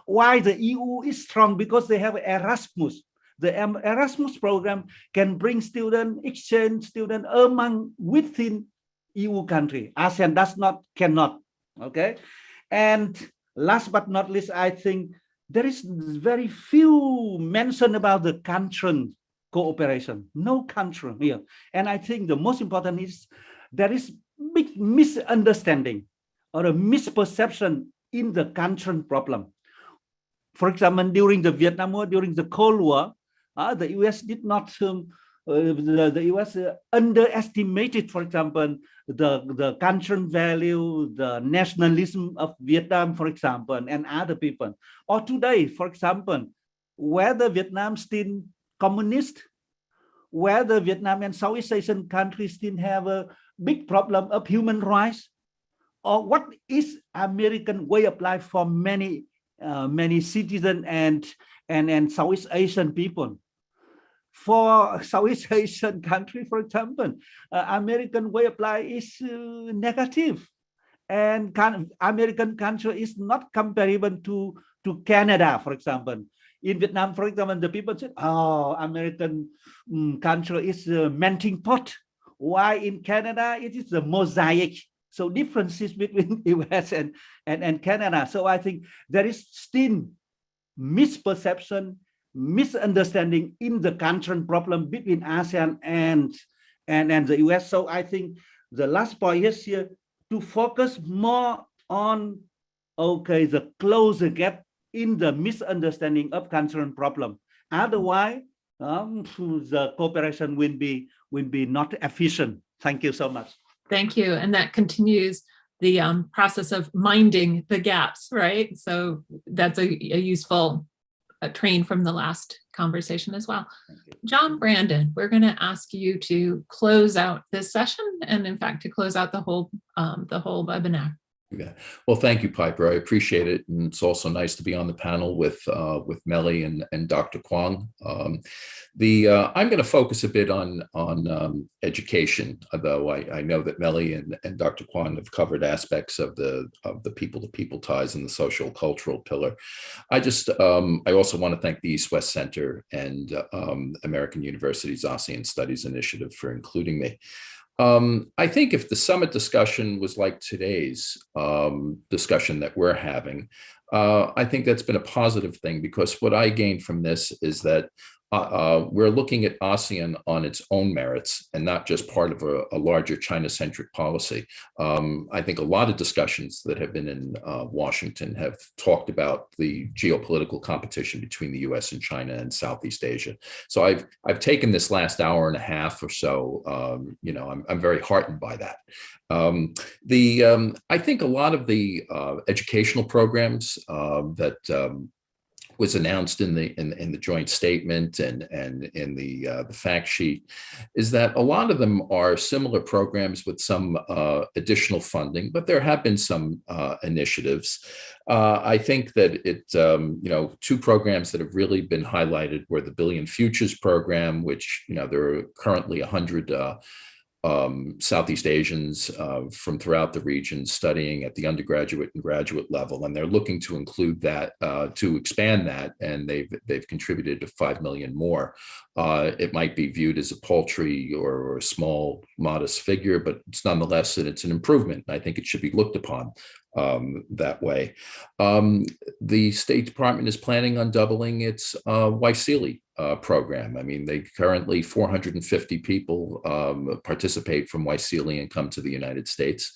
Why the EU is strong? Because they have Erasmus. The Erasmus program can bring exchange students within EU country. ASEAN cannot. And last but not least, I think there is very few mention about the country cooperation. No country here. And I think the most important is there is big misunderstanding or a misperception in the country problem. For example, during the Vietnam War, during the Cold War, the US did not, the US underestimated, for example, the country value, the nationalism of Vietnam, for example, and other people. Or today, for example, whether Vietnam still communist, whether Vietnam and Southeast Asian countries still have a big problem of human rights, or what is American way of life for many citizens and Southeast Asian people. For Southeast Asian country, for example, American way of life is negative, and American country is not comparable to Canada, for example. In Vietnam, for example, the people said, "Oh, American country is a melting pot." Why in Canada it is a mosaic? So differences between US and Canada. So I think there is still misperception, misunderstanding in the country problem between ASEAN and the US. So I think the last point is here to focus more on, okay, the closer gap in the misunderstanding of country problem. Otherwise, the cooperation will be not efficient. Thank you so much. Thank you. And that continues the process of minding the gaps, right? So that's a useful train from the last conversation as well. John Brandon, we're going to ask you to close out this session and in fact to close out the whole webinar. Yeah. Well, thank you, Piper. I appreciate it. And it's also nice to be on the panel with Mealy and Dr. Kwong. I'm going to focus a bit on education, although I know that Mealy and Dr. Kwong have covered aspects of the people-to-people ties and the social-cultural pillar. I also want to thank the East-West Center and American University's ASEAN Studies Initiative for including me. I think if the summit discussion was like today's discussion that we're having, I think that's been a positive thing, because what I gained from this is that we're looking at ASEAN on its own merits and not just part of a larger China-centric policy. I think a lot of discussions that have been in Washington have talked about the geopolitical competition between the US and China and Southeast Asia. So I've taken this last hour and a half or so, I'm very heartened by that. I think a lot of the educational programs that was announced in the joint statement and in the fact sheet is that a lot of them are similar programs with some additional funding, but there have been some initiatives. I think that two programs that have really been highlighted were the Billion Futures program, which, there are currently 100 Southeast Asians from throughout the region studying at the undergraduate and graduate level, and they're looking to include that, to expand that, and they've contributed to 5 million more. It might be viewed as a paltry or a small, modest figure, but it's nonetheless, it's an improvement. I think it should be looked upon that way. The State Department is planning on doubling its YSEALI program. I mean, they currently 450 people participate from YSEALI and come to the United States.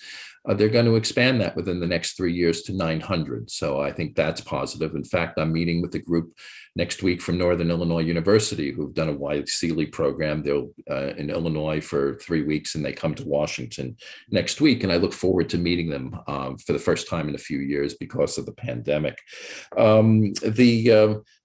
They're going to expand that within the next 3 years to 900. So I think that's positive. In fact, I'm meeting with a group next week from Northern Illinois University who've done a YSEALI program. They're in Illinois for 3 weeks and they come to Washington next week. And I look forward to meeting them for the first time in a few years because of the pandemic.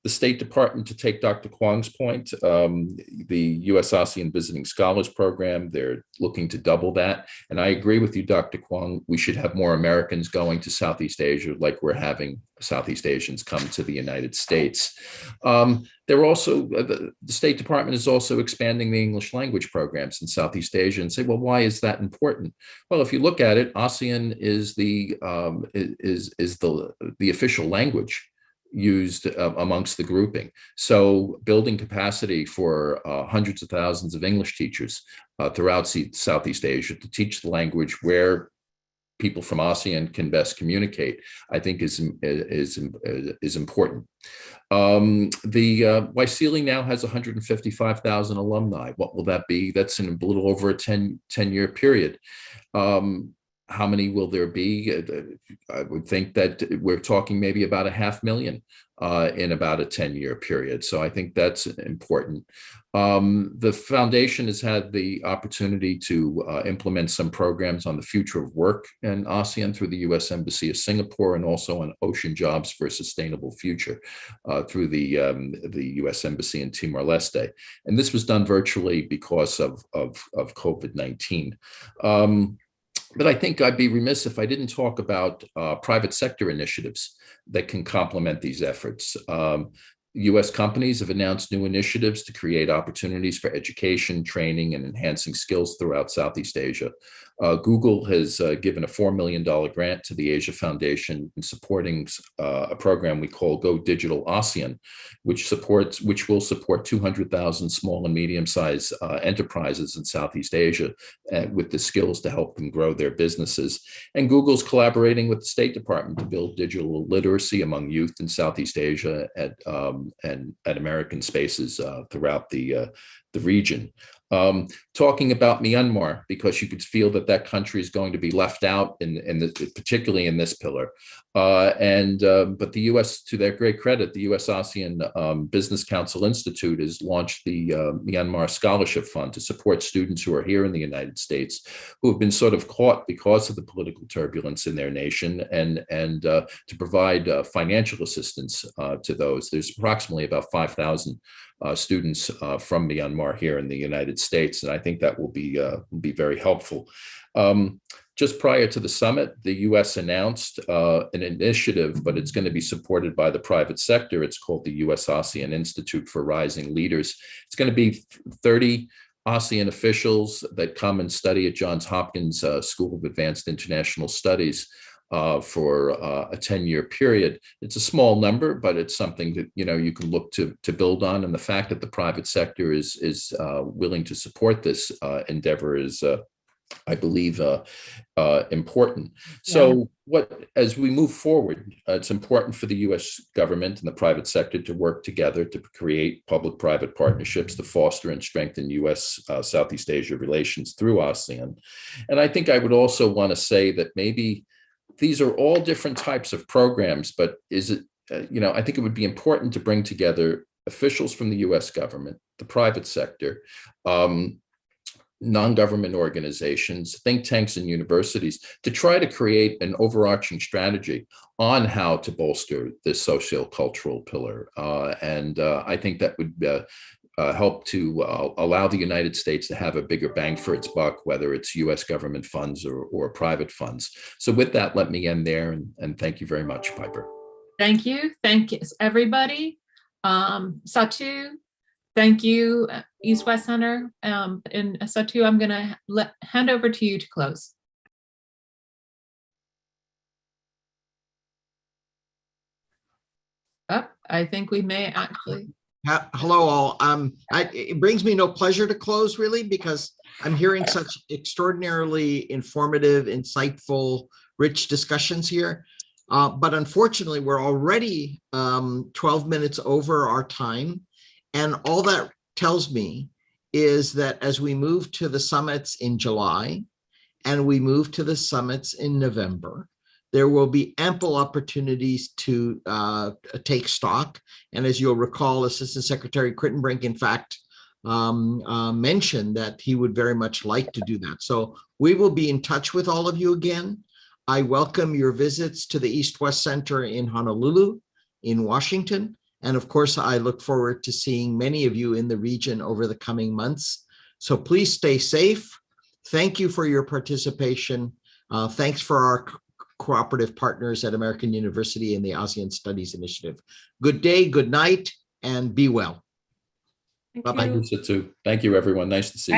The State Department, to take Dr. Kwong's point, the US-ASEAN Visiting Scholars Program, they're looking to double that. And I agree with you, Dr. Kwong, we should have more Americans going to Southeast Asia like we're having Southeast Asians come to the United States. They're also, the State Department is also expanding the English language programs in Southeast Asia, and say, well, why is that important? Well, if you look at it, ASEAN is the official language used amongst the grouping. So building capacity for hundreds of thousands of English teachers throughout Southeast Asia to teach the language where people from ASEAN can best communicate, I think is important. The Waisili now has 155,000 alumni. What will that be? That's in a little over a 10-year period. How many will there be? I would think that we're talking maybe about 500,000 in about a 10-year period. So I think that's important. The foundation has had the opportunity to implement some programs on the future of work in ASEAN through the U.S. Embassy of Singapore, and also on ocean jobs for a sustainable future through the U.S. Embassy in Timor-Leste. And this was done virtually because of COVID-19. But I think I'd be remiss if I didn't talk about private sector initiatives that can complement these efforts. U.S. companies have announced new initiatives to create opportunities for education, training, and enhancing skills throughout Southeast Asia. Google has given a $4 million grant to the Asia Foundation in supporting a program we call Go Digital ASEAN, which will support 200,000 small and medium-sized enterprises in Southeast Asia with the skills to help them grow their businesses. And Google's collaborating with the State Department to build digital literacy among youth in Southeast Asia and at American spaces throughout the region. Talking about Myanmar, because you could feel that country is going to be left out particularly in this pillar. But the U.S., to their great credit, the US-ASEAN Business Council Institute has launched the Myanmar Scholarship Fund to support students who are here in the United States who have been sort of caught because of the political turbulence in their nation, and to provide financial assistance to those. There's approximately about 5,000 students from Myanmar here in the United States, and I think that will be very helpful. Just prior to the summit, the U.S. announced an initiative, but it's going to be supported by the private sector. It's called the US-ASEAN Institute for Rising Leaders. It's going to be 30 ASEAN officials that come and study at Johns Hopkins School of Advanced International Studies for a 10-year period. It's a small number, but it's something that you can look to build on. And the fact that the private sector is willing to support this endeavor is, I believe, important. So as we move forward, it's important for the U.S. government and the private sector to work together to create public-private partnerships to foster and strengthen U.S. Southeast Asia relations through ASEAN. And I think I would also want to say that maybe these are all different types of programs, but I think it would be important to bring together officials from the U.S. government, the private sector, non-government organizations, think tanks, and universities to try to create an overarching strategy on how to bolster this socio-cultural pillar. And I think that would help to allow the United States to have a bigger bang for its buck, whether it's U.S. government funds or private funds. So with that, let me end there, and thank you very much, Piper. Thank you. Thank you, everybody. Satu, thank you, East-West Center. And Satu, I'm going to hand over to you to close. I think we may actually. Hello, all. It brings me no pleasure to close, really, because I'm hearing such extraordinarily informative, insightful, rich discussions here. But unfortunately, we're already 12 minutes over our time. And all that tells me is that as we move to the summits in July and we move to the summits in November, there will be ample opportunities to take stock. And as you'll recall, Assistant Secretary Kritenbrink, in fact, mentioned that he would very much like to do that. So we will be in touch with all of you again. I welcome your visits to the East-West Center in Honolulu, in Washington. And of course, I look forward to seeing many of you in the region over the coming months. So please stay safe. Thank you for your participation. Thanks for our cooperative partners at American University and the ASEAN Studies Initiative. Good day, good night, and be well. Thank Bye-bye. you. Thank you, everyone. Nice to see you.